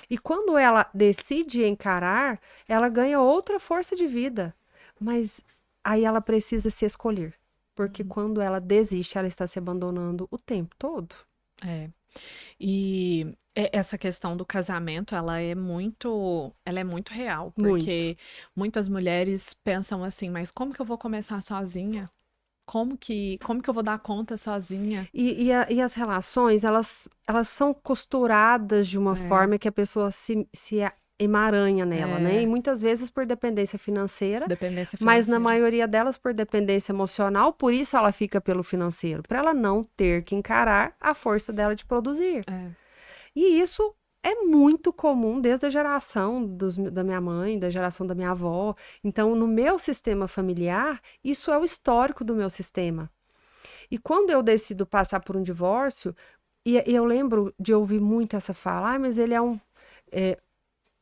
E quando ela decide encarar, ela ganha outra força de vida. Mas aí ela precisa se escolher. Porque quando ela desiste, ela está se abandonando o tempo todo. E essa questão do casamento, ela é muito real. Porque muitas mulheres pensam assim, mas como que eu vou começar sozinha? Como que eu vou dar conta sozinha? E as relações, elas são costuradas de uma forma que a pessoa se emaranha nela, né? E muitas vezes por dependência financeira, mas na maioria delas por dependência emocional, por isso ela fica pelo financeiro, para ela não ter que encarar a força dela de produzir. E isso é muito comum desde a geração da minha mãe, da geração da minha avó. Então, no meu sistema familiar, isso é o histórico do meu sistema. E quando eu decido passar por um divórcio, e eu lembro de ouvir muito essa fala, mas ele é o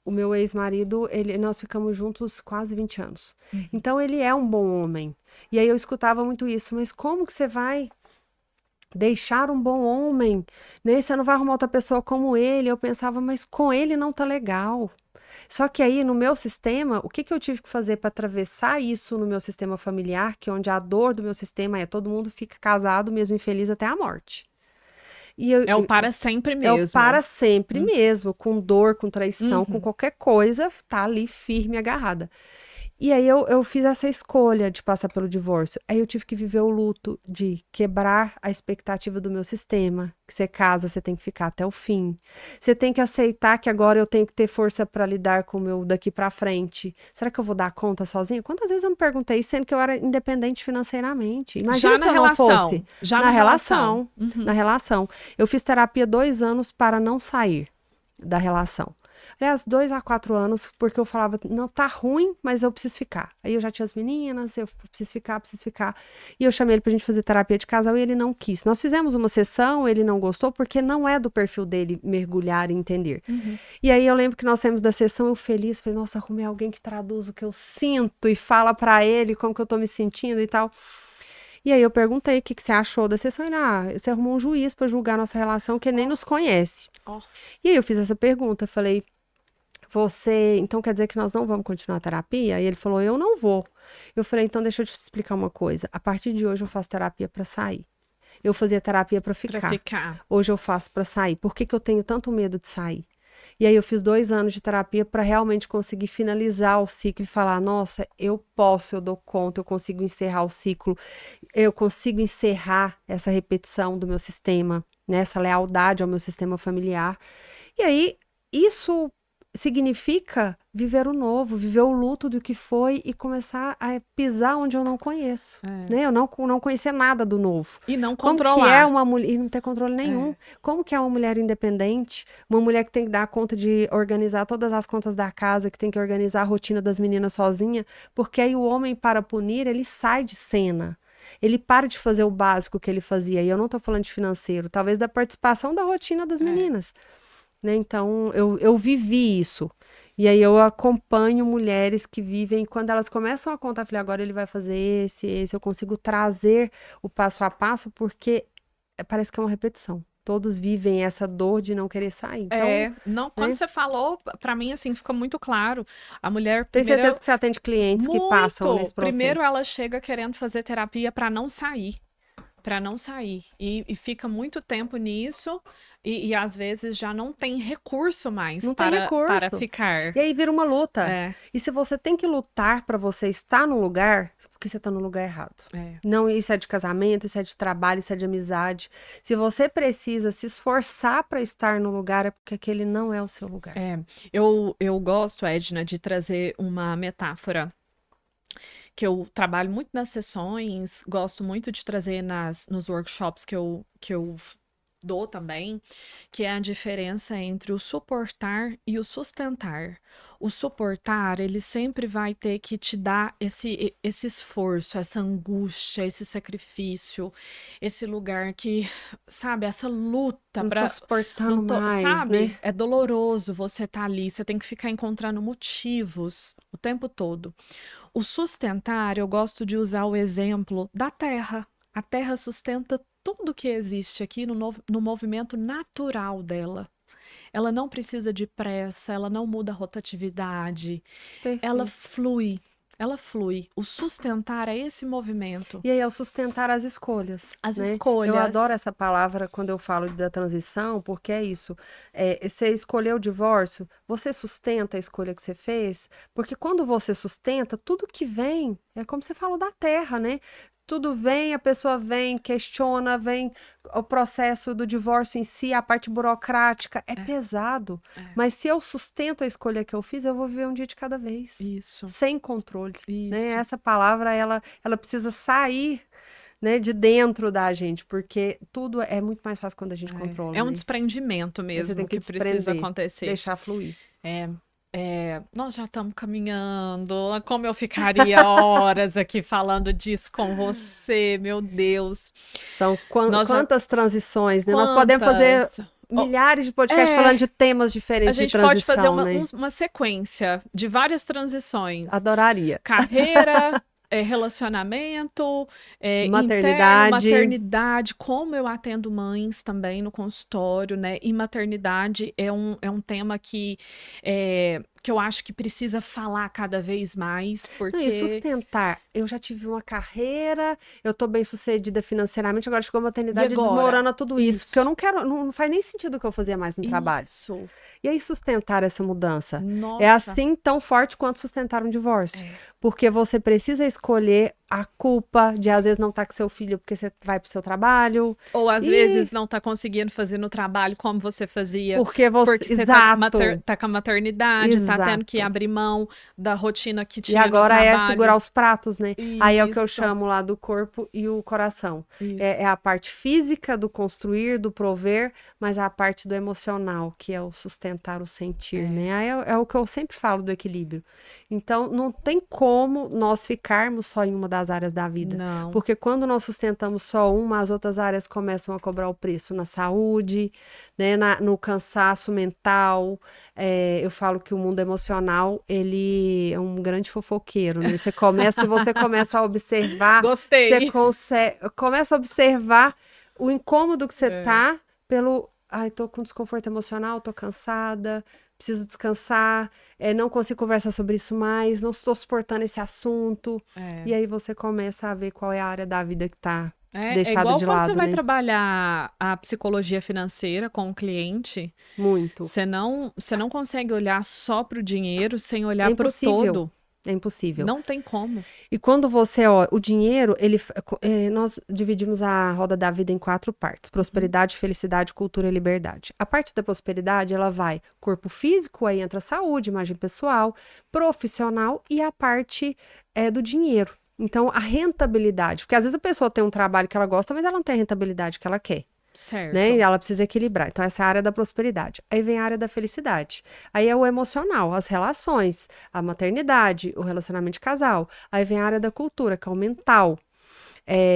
meu ex-marido, nós ficamos juntos quase 20 anos. Então, ele é um bom homem. E aí eu escutava muito isso, mas como que você vai deixar um bom homem, né? Você não vai arrumar outra pessoa como ele. Eu pensava, mas com ele não tá legal. Só que aí, no meu sistema, o que eu tive que fazer para atravessar isso no meu sistema familiar, que é onde a dor do meu sistema todo mundo fica casado, mesmo infeliz até a morte. É o para sempre mesmo. É o para sempre mesmo, com dor, com traição, com qualquer coisa, tá ali firme, agarrada. E aí eu fiz essa escolha de passar pelo divórcio. Aí eu tive que viver o luto de quebrar a expectativa do meu sistema. Que você casa, você tem que ficar até o fim. Você tem que aceitar que agora eu tenho que ter força para lidar com o meu daqui para frente. Será que eu vou dar conta sozinha? Quantas vezes eu me perguntei, sendo que eu era independente financeiramente? Imagina se eu não fosse. Já na relação. Na relação. Eu fiz terapia 2 anos para não sair da relação. Aliás, 2 a 4 anos, porque eu falava, não, tá ruim, mas eu preciso ficar. Aí eu já tinha as meninas, eu preciso ficar. E eu chamei ele pra gente fazer terapia de casal e ele não quis. Nós fizemos uma sessão, ele não gostou, porque não é do perfil dele mergulhar e entender. E aí eu lembro que nós saímos da sessão, eu feliz, falei, nossa, arrumei alguém que traduz o que eu sinto e fala pra ele como que eu tô me sentindo e tal. E aí eu perguntei o que você achou da sessão. Ele, você arrumou um juiz pra julgar nossa relação que nem nos conhece. E aí eu fiz essa pergunta, falei, então quer dizer que nós não vamos continuar a terapia? E ele falou, eu não vou. Eu falei, então deixa eu te explicar uma coisa. A partir de hoje eu faço terapia para sair. Eu fazia terapia para ficar. Hoje eu faço para sair. Por que eu tenho tanto medo de sair? E aí eu fiz 2 anos de terapia para realmente conseguir finalizar o ciclo e falar, nossa, eu dou conta, eu consigo encerrar o ciclo, eu consigo encerrar essa repetição do meu sistema, né, essa lealdade ao meu sistema familiar. E aí, isso significa viver o novo, viver o luto do que foi e começar a pisar onde eu não conheço, né? Eu não conhecer nada do novo. E não controlar. Como que é uma mulher, e não ter controle nenhum. Como que é uma mulher independente, uma mulher que tem que dar conta de organizar todas as contas da casa, que tem que organizar a rotina das meninas sozinha, porque aí o homem, para punir, ele sai de cena. Ele para de fazer o básico que ele fazia. E eu não tô falando de financeiro, talvez da participação da rotina das meninas. Né? Então, eu vivi isso. E aí eu acompanho mulheres que vivem, quando elas começam a contar, eu falei, agora ele vai fazer esse, eu consigo trazer o passo a passo, porque parece que é uma repetição. Todos vivem essa dor de não querer sair. Então, quando você falou, pra mim, assim, fica muito claro. A mulher... Tem certeza que você atende clientes que passam nesse processo? Primeiro ela chega querendo fazer terapia pra não sair. E fica muito tempo nisso e às vezes já não tem recurso mais para ficar. E aí vira uma luta. E se você tem que lutar para você estar no lugar, porque você está no lugar errado. Não, isso é de casamento, isso é de trabalho, isso é de amizade. Se você precisa se esforçar para estar no lugar, é porque aquele não é o seu lugar. Eu gosto, Edna, de trazer uma metáfora que eu trabalho muito nas sessões, gosto muito de trazer nos workshops que eu dou também, que é a diferença entre o suportar e o sustentar. O suportar, ele sempre vai ter que te dar esse esforço, essa angústia, esse sacrifício, esse lugar que, sabe, essa luta para... Não tô suportando mais, sabe? Né? É doloroso você tá ali, você tem que ficar encontrando motivos o tempo todo. O sustentar, eu gosto de usar o exemplo da terra. A terra sustenta tudo que existe aqui no movimento natural dela. Ela não precisa de pressa, ela não muda a rotatividade. Perfeito. Ela flui. O sustentar é esse movimento. E aí é o sustentar as escolhas. As escolhas. Eu adoro essa palavra quando eu falo da transição, porque é isso. Você escolheu o divórcio, você sustenta a escolha que você fez, porque quando você sustenta, tudo que vem, é como você falou da terra, né? Tudo vem, a pessoa vem, questiona, vem o processo do divórcio em si, a parte burocrática, é pesado. Mas se eu sustento a escolha que eu fiz, eu vou viver um dia de cada vez. Isso. Sem controle. Né? Essa palavra, ela precisa sair, né, de dentro da gente, porque tudo é muito mais fácil quando a gente controla. É um desprendimento mesmo que precisa acontecer. Deixar fluir. Nós já estamos caminhando, como eu ficaria horas aqui falando disso com você, meu Deus. São quantas transições, né? Nós podemos fazer milhares de podcasts falando de temas diferentes de transição. A gente pode fazer uma sequência de várias transições. Adoraria. Carreira... relacionamento, maternidade, como eu atendo mães também no consultório, né? E maternidade é um tema que eu acho que precisa falar cada vez mais, porque... E sustentar. Eu já tive uma carreira, eu tô bem sucedida financeiramente, agora chegou a maternidade e desmorona tudo isso. Porque eu não quero, não faz nem sentido o que eu fazia mais no trabalho. E aí sustentar essa mudança? Nossa. É assim tão forte quanto sustentar um divórcio. Porque você precisa escolher a culpa de às vezes não estar com seu filho porque você vai pro seu trabalho. Ou às vezes não tá conseguindo fazer no trabalho como você fazia. Porque você tá com a maternidade, tá tendo que abrir mão da rotina que tinha no trabalho. E agora é segurar os pratos, né? Isso. Aí é o que eu chamo lá do corpo e o coração. É a parte física do construir, do prover, mas a parte do emocional, que é o sustentar, o sentir, né? Aí é o que eu sempre falo do equilíbrio. Então, não tem como nós ficarmos só em uma das áreas da vida. Não. Porque quando nós sustentamos só uma, as outras áreas começam a cobrar o preço na saúde, né, no cansaço mental. Eu falo que o mundo emocional, ele é um grande fofoqueiro, né? Você começa a observar... Gostei. Você começa a observar o incômodo que você tá pelo tô com desconforto emocional, tô cansada, preciso descansar, não consigo conversar sobre isso mais, não estou suportando esse assunto. E aí você começa a ver qual é a área da vida que tá deixada igual de quando lado, você vai né? trabalhar a psicologia financeira com o cliente, Muito. você não consegue olhar só para o dinheiro sem olhar para o impossível. todo. É impossível. Não tem como. E quando você, o dinheiro, nós dividimos a roda da vida em 4 partes: prosperidade, felicidade, cultura e liberdade. A parte da prosperidade, ela vai corpo físico, aí entra saúde, imagem pessoal, profissional e a parte do dinheiro. Então, a rentabilidade, porque às vezes a pessoa tem um trabalho que ela gosta, mas ela não tem a rentabilidade que ela quer. Certo. Né? E ela precisa equilibrar. Então, essa é a área da prosperidade. Aí vem a área da felicidade. Aí é o emocional, as relações, a maternidade, o relacionamento de casal. Aí vem a área da cultura, que é o mental.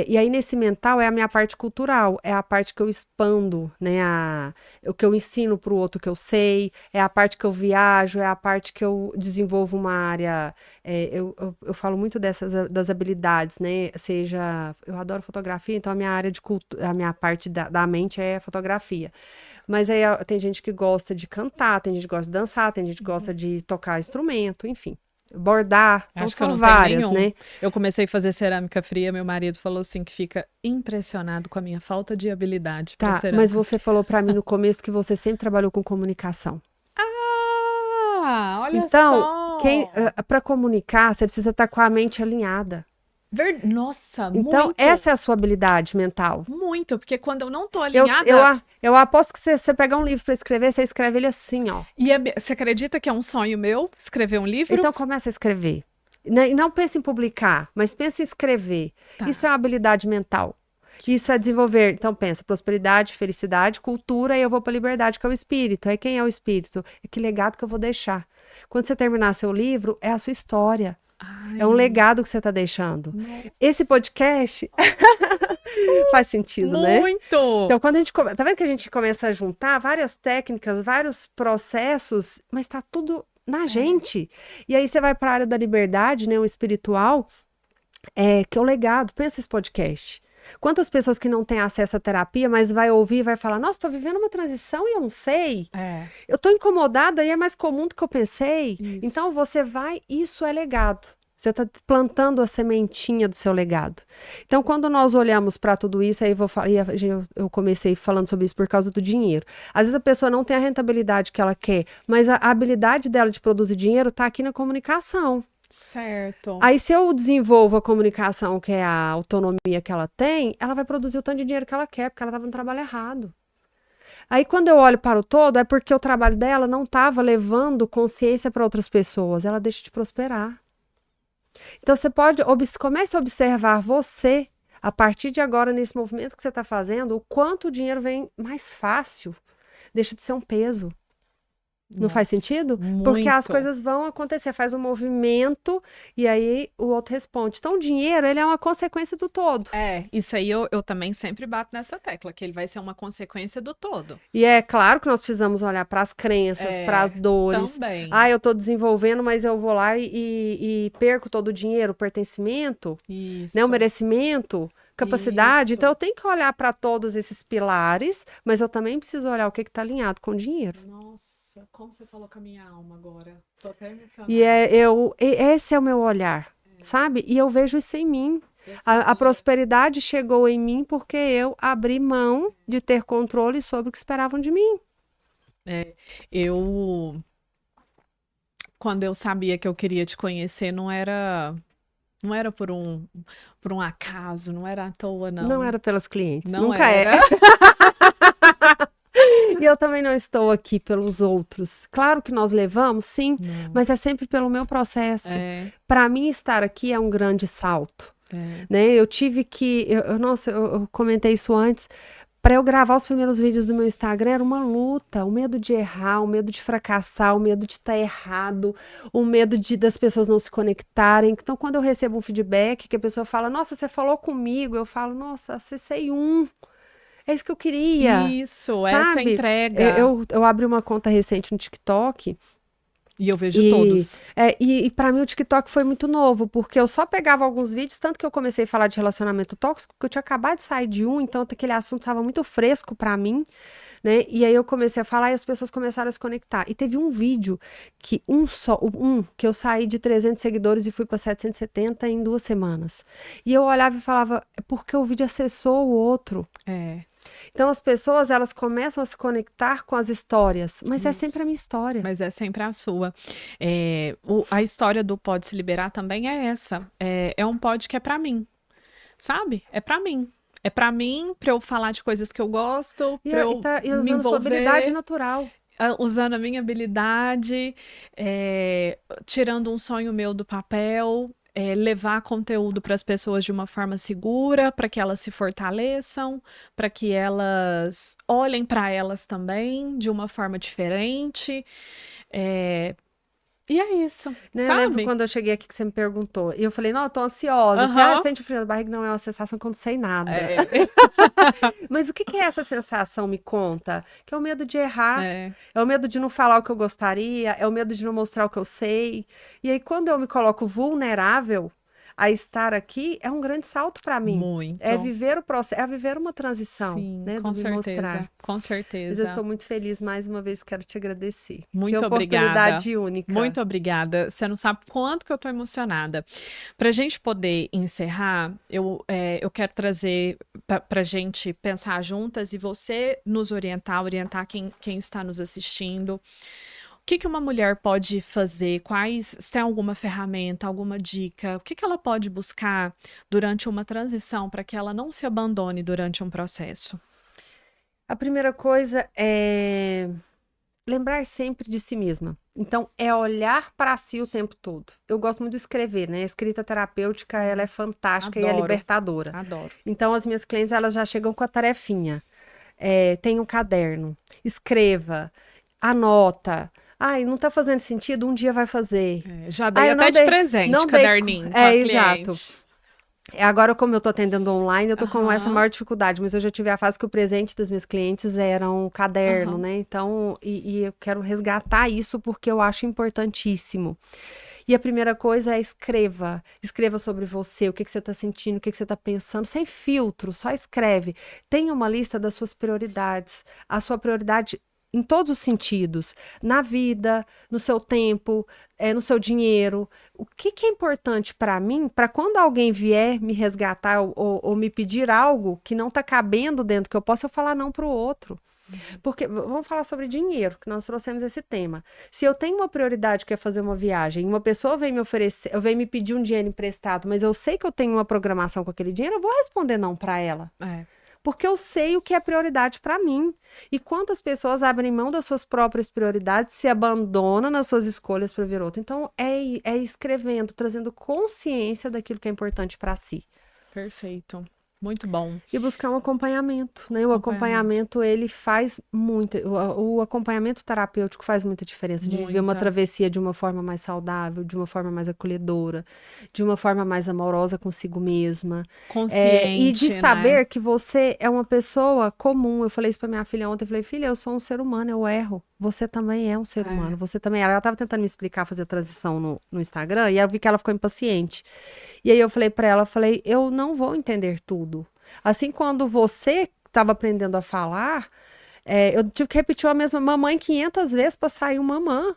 E aí, nesse mental, é a minha parte cultural, é a parte que eu expando, né? O que eu ensino para o outro que eu sei, é a parte que eu viajo, é a parte que eu desenvolvo uma área. Eu falo muito das habilidades, né? Eu adoro fotografia, então a minha área de cultura, a minha parte da mente é fotografia. Mas aí tem gente que gosta de cantar, tem gente que gosta de dançar, tem gente que gosta de tocar instrumento, enfim. Bordar, então Acho que eu são não tenho várias, nenhum. né? Eu comecei a fazer cerâmica fria, meu marido falou assim que fica impressionado com a minha falta de habilidade para Tá, cerâmica. mas você falou pra mim no começo que você sempre trabalhou com comunicação. Olha Então, só! para comunicar, você precisa estar com a mente alinhada. Nossa, Então, muito! essa é a sua habilidade mental. Muito, porque quando eu não tô Eu, alinhada... eu aposto que você pegar um livro para escrever, você escreve ele assim, ó. E você acredita que é um sonho meu escrever um livro? Então, começa a escrever. E não pense em publicar, mas pense em escrever. Tá. Isso é uma habilidade mental. Isso é desenvolver. Então, pensa, prosperidade, felicidade, cultura, e eu vou para liberdade, que é o espírito. Aí, quem é o espírito? É que legado que eu vou deixar. Quando você terminar seu livro, é a sua história. Ai. É um legado que você está deixando. Nossa. Esse podcast faz sentido, né? Muito! Então, quando a gente tá vendo que a gente começa a juntar várias técnicas, vários processos, mas tá tudo na gente. E aí você vai para a área da liberdade, né, o espiritual, que é o legado. Pensa esse podcast. Quantas pessoas que não têm acesso à terapia, mas vai ouvir e vai falar, nossa, tô vivendo uma transição e eu não sei. Eu tô incomodada e é mais comum do que eu pensei. Isso. Então, você vai, isso é legado. Você está plantando a sementinha do seu legado. Então, quando nós olhamos para tudo isso, aí eu comecei falando sobre isso por causa do dinheiro. Às vezes a pessoa não tem a rentabilidade que ela quer, mas a habilidade dela de produzir dinheiro está aqui na comunicação. Certo. Aí, se eu desenvolvo a comunicação, que é a autonomia que ela tem, ela vai produzir o tanto de dinheiro que ela quer, porque ela estava no trabalho errado. Aí, quando eu olho para o todo, é porque o trabalho dela não estava levando consciência para outras pessoas. Ela deixa de prosperar. Então, você comece a observar você, a partir de agora, nesse movimento que você está fazendo, o quanto o dinheiro vem mais fácil, deixa de ser um peso. Não faz sentido? Muito. Porque as coisas vão acontecer, faz um movimento e aí o outro responde. Então, o dinheiro, ele é uma consequência do todo. Isso aí eu também sempre bato nessa tecla, que ele vai ser uma consequência do todo. E é claro que nós precisamos olhar para as crenças, para as dores. Também. Eu tô desenvolvendo, mas eu vou lá e perco todo o dinheiro, o pertencimento, Isso. né, o merecimento, capacidade. Isso. Então, eu tenho que olhar para todos esses pilares, mas eu também preciso olhar o que está alinhado com o dinheiro. Nossa, como você falou com a minha alma agora. Tô até emocionada. E esse é o meu olhar, sabe? E eu vejo isso em mim. A prosperidade chegou em mim porque eu abri mão de ter controle sobre o que esperavam de mim. Quando eu sabia que eu queria te conhecer, não era por um acaso, não era à toa, não. Não era pelos clientes, Não nunca era. E eu também não estou aqui pelos outros. Claro que nós levamos, sim, mas é sempre pelo meu processo. Para mim, estar aqui é um grande salto. Né? Eu tive que... eu comentei isso antes. Para eu gravar os primeiros vídeos do meu Instagram, era uma luta. O medo de errar, o medo de fracassar, o medo de estar errado, o medo das pessoas não se conectarem. Então, quando eu recebo um feedback, que a pessoa fala, nossa, você falou comigo, eu falo, nossa, acessei É isso que eu queria. Isso, sabe? essa entrega. Eu abri uma conta recente no TikTok E eu vejo todos. E para mim o TikTok foi muito novo, porque eu só pegava alguns vídeos, tanto que eu comecei a falar de relacionamento tóxico, porque eu tinha acabado de sair de um, então aquele assunto estava muito fresco para mim, né? E aí eu comecei a falar e as pessoas começaram a se conectar. E teve um vídeo que que eu saí de 300 seguidores e fui para 770 em 2 semanas. E eu olhava e falava, é porque o vídeo acessou o outro. Então as pessoas, elas começam a se conectar com as histórias, mas é sempre a minha história. Mas é sempre a sua. A história do Pode Se Liberar também é essa. É um pod que é pra mim, sabe? É pra mim. É pra mim, pra eu falar de coisas que eu gosto, pra eu me usando sua habilidade envolver, natural. usando a minha habilidade, tirando um sonho meu do papel, levar conteúdo para as pessoas de uma forma segura, para que elas se fortaleçam, para que elas olhem para elas também de uma forma diferente. E é isso, Né? sabe? Eu lembro quando eu cheguei aqui que você me perguntou. E eu falei, não, eu tô ansiosa. Você sente o frio da barriga? Não, é uma sensação que eu não sei nada. Mas o que é essa sensação? Me conta. Que é o medo de errar. É o medo de não falar o que eu gostaria. É o medo de não mostrar o que eu sei. E aí, quando eu me coloco vulnerável a estar aqui, é um grande salto para mim. Muito. É viver o processo, é viver uma transição. Sim, né, com do me mostrar. Com certeza. Mas eu estou muito feliz, mais uma vez, quero te agradecer. Muito que oportunidade única. Muito obrigada. Você não sabe quanto que eu estou emocionada. Para a gente poder encerrar, eu quero trazer para a gente pensar juntas e você nos orientar quem está nos assistindo. O que uma mulher pode fazer? Se tem alguma ferramenta, alguma dica? O que ela pode buscar durante uma transição para que ela não se abandone durante um processo? A primeira coisa é lembrar sempre de si mesma. Então, é olhar para si o tempo todo. Eu gosto muito de escrever, né? A escrita terapêutica, ela é fantástica. Adoro. E é libertadora. Adoro. Então, as minhas clientes, elas já chegam com a tarefinha. Tem um caderno. Escreva. Anota. Ai, não tá fazendo sentido? Um dia vai fazer. Já dei até de presente, caderninho com a cliente. Exato. Agora, como eu tô atendendo online, eu tô com essa maior dificuldade, mas eu já tive a fase que o presente das minhas clientes era um caderno, né? Então, e eu quero resgatar isso porque eu acho importantíssimo. E a primeira coisa é escreva. Escreva sobre você, o que você está sentindo, o que você está pensando, sem filtro, só escreve. Tenha uma lista das suas prioridades. A sua prioridade em todos os sentidos, na vida, no seu tempo, no seu dinheiro. O que é importante para mim, para quando alguém vier me resgatar ou me pedir algo que não está cabendo dentro, que eu possa falar não para o outro. Porque, vamos falar sobre dinheiro, que nós trouxemos esse tema. Se eu tenho uma prioridade que é fazer uma viagem, uma pessoa vem me oferecer, vem me pedir um dinheiro emprestado, mas eu sei que eu tenho uma programação com aquele dinheiro, eu vou responder não para ela. Porque eu sei o que é prioridade para mim. E quantas pessoas abrem mão das suas próprias prioridades, se abandonam nas suas escolhas para ver outro. Então, é escrevendo, trazendo consciência daquilo que é importante para si. Perfeito. Muito bom. E buscar um acompanhamento, né? O acompanhamento, ele faz muito... O acompanhamento terapêutico faz muita diferença. De viver uma travessia de uma forma mais saudável, de uma forma mais acolhedora, de uma forma mais amorosa consigo mesma. Consciente, e de saber que você é uma pessoa comum. Eu falei isso pra minha filha ontem. Eu falei, filha, eu sou um ser humano, eu erro. Você também é um ser humano. Você também... Ela estava tentando me explicar, fazer a transição no Instagram, e eu vi que ela ficou impaciente. E aí eu falei pra ela, eu não vou entender tudo. Assim, quando você estava aprendendo a falar, eu tive que repetir a mesma mamãe 500 vezes para sair um mamã.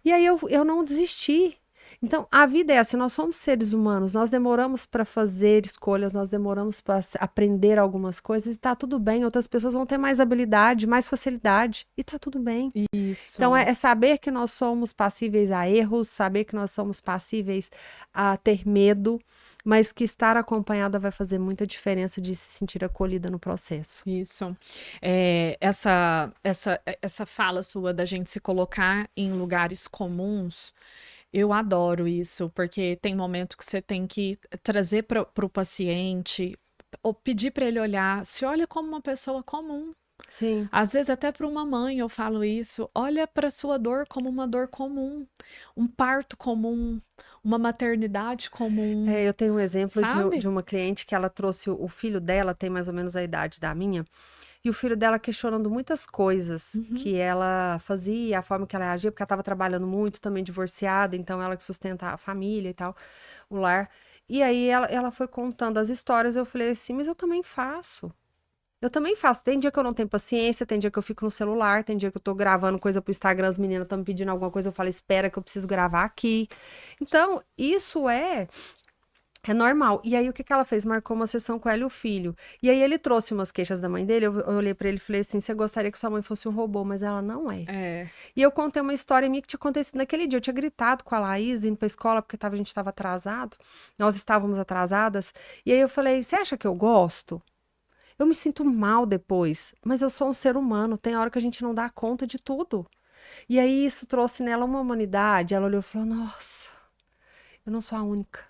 E aí eu não desisti. Então, a vida é assim, nós somos seres humanos, nós demoramos para fazer escolhas, nós demoramos para aprender algumas coisas e tá tudo bem. Outras pessoas vão ter mais habilidade, mais facilidade e tá tudo bem. Isso. Então, é saber que nós somos passíveis a erros, saber que nós somos passíveis a ter medo, mas que estar acompanhada vai fazer muita diferença de se sentir acolhida no processo. Isso. Essa fala sua da gente se colocar em lugares comuns, eu adoro isso, porque tem momento que você tem que trazer para o paciente, ou pedir para ele olhar, se olha como uma pessoa comum. Sim. Às vezes até para uma mãe eu falo isso, olha para sua dor como uma dor comum, um parto comum, uma maternidade comum. Eu tenho um exemplo de uma cliente que ela trouxe o filho dela, tem mais ou menos a idade da minha, e o filho dela questionando muitas coisas que ela fazia, a forma que ela agia, porque ela estava trabalhando muito, também divorciada, então ela que sustenta a família e tal, o lar. E aí ela foi contando as histórias, eu falei assim, mas eu também faço. Eu também faço. Tem dia que eu não tenho paciência, tem dia que eu fico no celular, tem dia que eu tô gravando coisa pro Instagram, as meninas estão me pedindo alguma coisa, eu falo, espera que eu preciso gravar aqui. Então, isso é normal. E aí, o que que ela fez? Marcou uma sessão com ela e o filho. E aí, ele trouxe umas queixas da mãe dele, eu olhei pra ele e falei assim, você gostaria que sua mãe fosse um robô, mas ela não é. É. E eu contei uma história minha que tinha acontecido naquele dia. Eu tinha gritado com a Laís, indo pra escola, porque a gente estava atrasado. Nós estávamos atrasadas. E aí, eu falei, você acha que eu gosto? Eu me sinto mal depois, mas eu sou um ser humano, tem hora que a gente não dá conta de tudo. E aí isso trouxe nela uma humanidade. Ela olhou e falou: Nossa, eu não sou a única.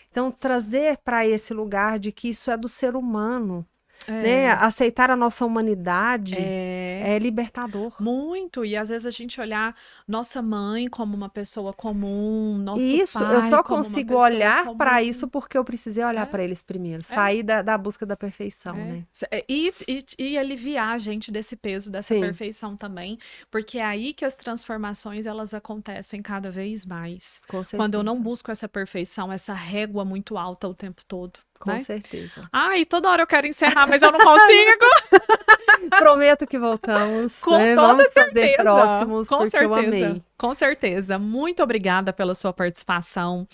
Então, trazer para esse lugar de que isso é do ser humano, né? Aceitar a nossa humanidade é libertador. Muito, e às vezes a gente olhar nossa mãe como uma pessoa comum, nosso Isso, pai eu só como uma consigo pessoa olhar para comum. isso porque eu precisei olhar para eles primeiro, sair da busca da perfeição, né? E aliviar a gente desse peso, dessa Sim. perfeição também, porque é aí que as transformações elas acontecem cada vez mais. Com certeza. Quando eu não busco essa perfeição, essa régua muito alta o tempo todo. Com certeza. Ai, toda hora eu quero encerrar, mas eu não consigo. Prometo que voltamos. Com né? toda Vamos certeza. fazer próximos, Com porque certeza. eu amei. Com certeza. Muito obrigada pela sua participação.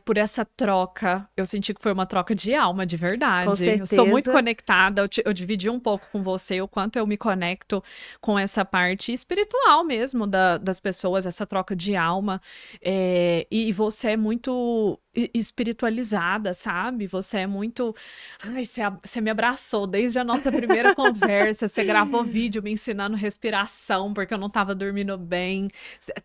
Por essa troca. Eu senti que foi uma troca de alma, de verdade. Com certeza. Eu sou muito conectada. Eu dividi um pouco com você o quanto eu me conecto com essa parte espiritual mesmo das pessoas, essa troca de alma. E você é muito espiritualizada, sabe? Você é muito... Ai, você me abraçou desde a nossa primeira conversa. Você gravou vídeo me ensinando respiração, porque eu não tava dormindo bem.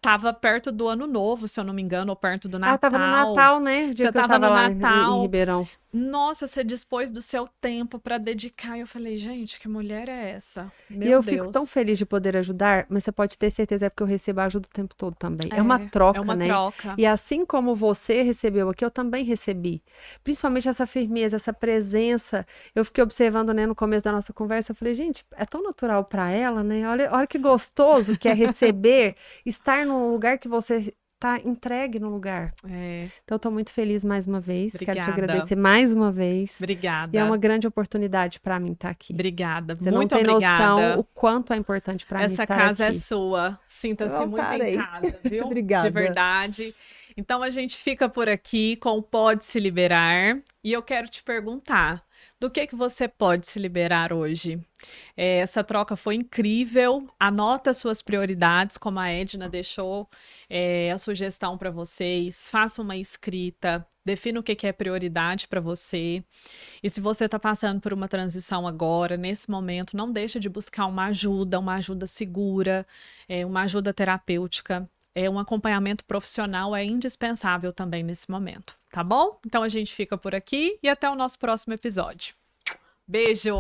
Tava perto do Ano Novo, se eu não me engano, ou perto do Natal. Tava no Natal, né? O dia Você que eu tava no lá Natal. em Ribeirão. Nossa, você dispôs do seu tempo para dedicar. E eu falei, gente, que mulher é essa? Meu E eu Deus. fico tão feliz de poder ajudar, mas você pode ter certeza, é porque eu recebo ajuda o tempo todo também. É uma troca, é uma né? troca. E assim como você recebeu aqui, eu também recebi. Principalmente essa firmeza, essa presença. Eu fiquei observando, né, no começo da nossa conversa, eu falei, gente, é tão natural para ela, né? Olha que gostoso que é receber, estar num lugar que você tá entregue no lugar. Então, eu tô muito feliz mais uma vez. Obrigada. Quero te agradecer mais uma vez. Obrigada. E é uma grande oportunidade para mim estar aqui. Obrigada. Você muito não tem obrigada. noção o quanto é importante para mim estar aqui. Essa casa é sua. Sinta-se muito em casa, viu? Obrigada. De verdade. Então, a gente fica por aqui com o Pode Se Liberar. E eu quero te perguntar, do que você pode se liberar hoje? Essa troca foi incrível. Anota suas prioridades, como a Edna deixou a sugestão para vocês. Faça uma escrita. Defina o que é prioridade para você. E se você está passando por uma transição agora, nesse momento, não deixa de buscar uma ajuda segura, uma ajuda terapêutica. Um acompanhamento profissional é indispensável também nesse momento, tá bom? Então a gente fica por aqui e até o nosso próximo episódio. Beijo!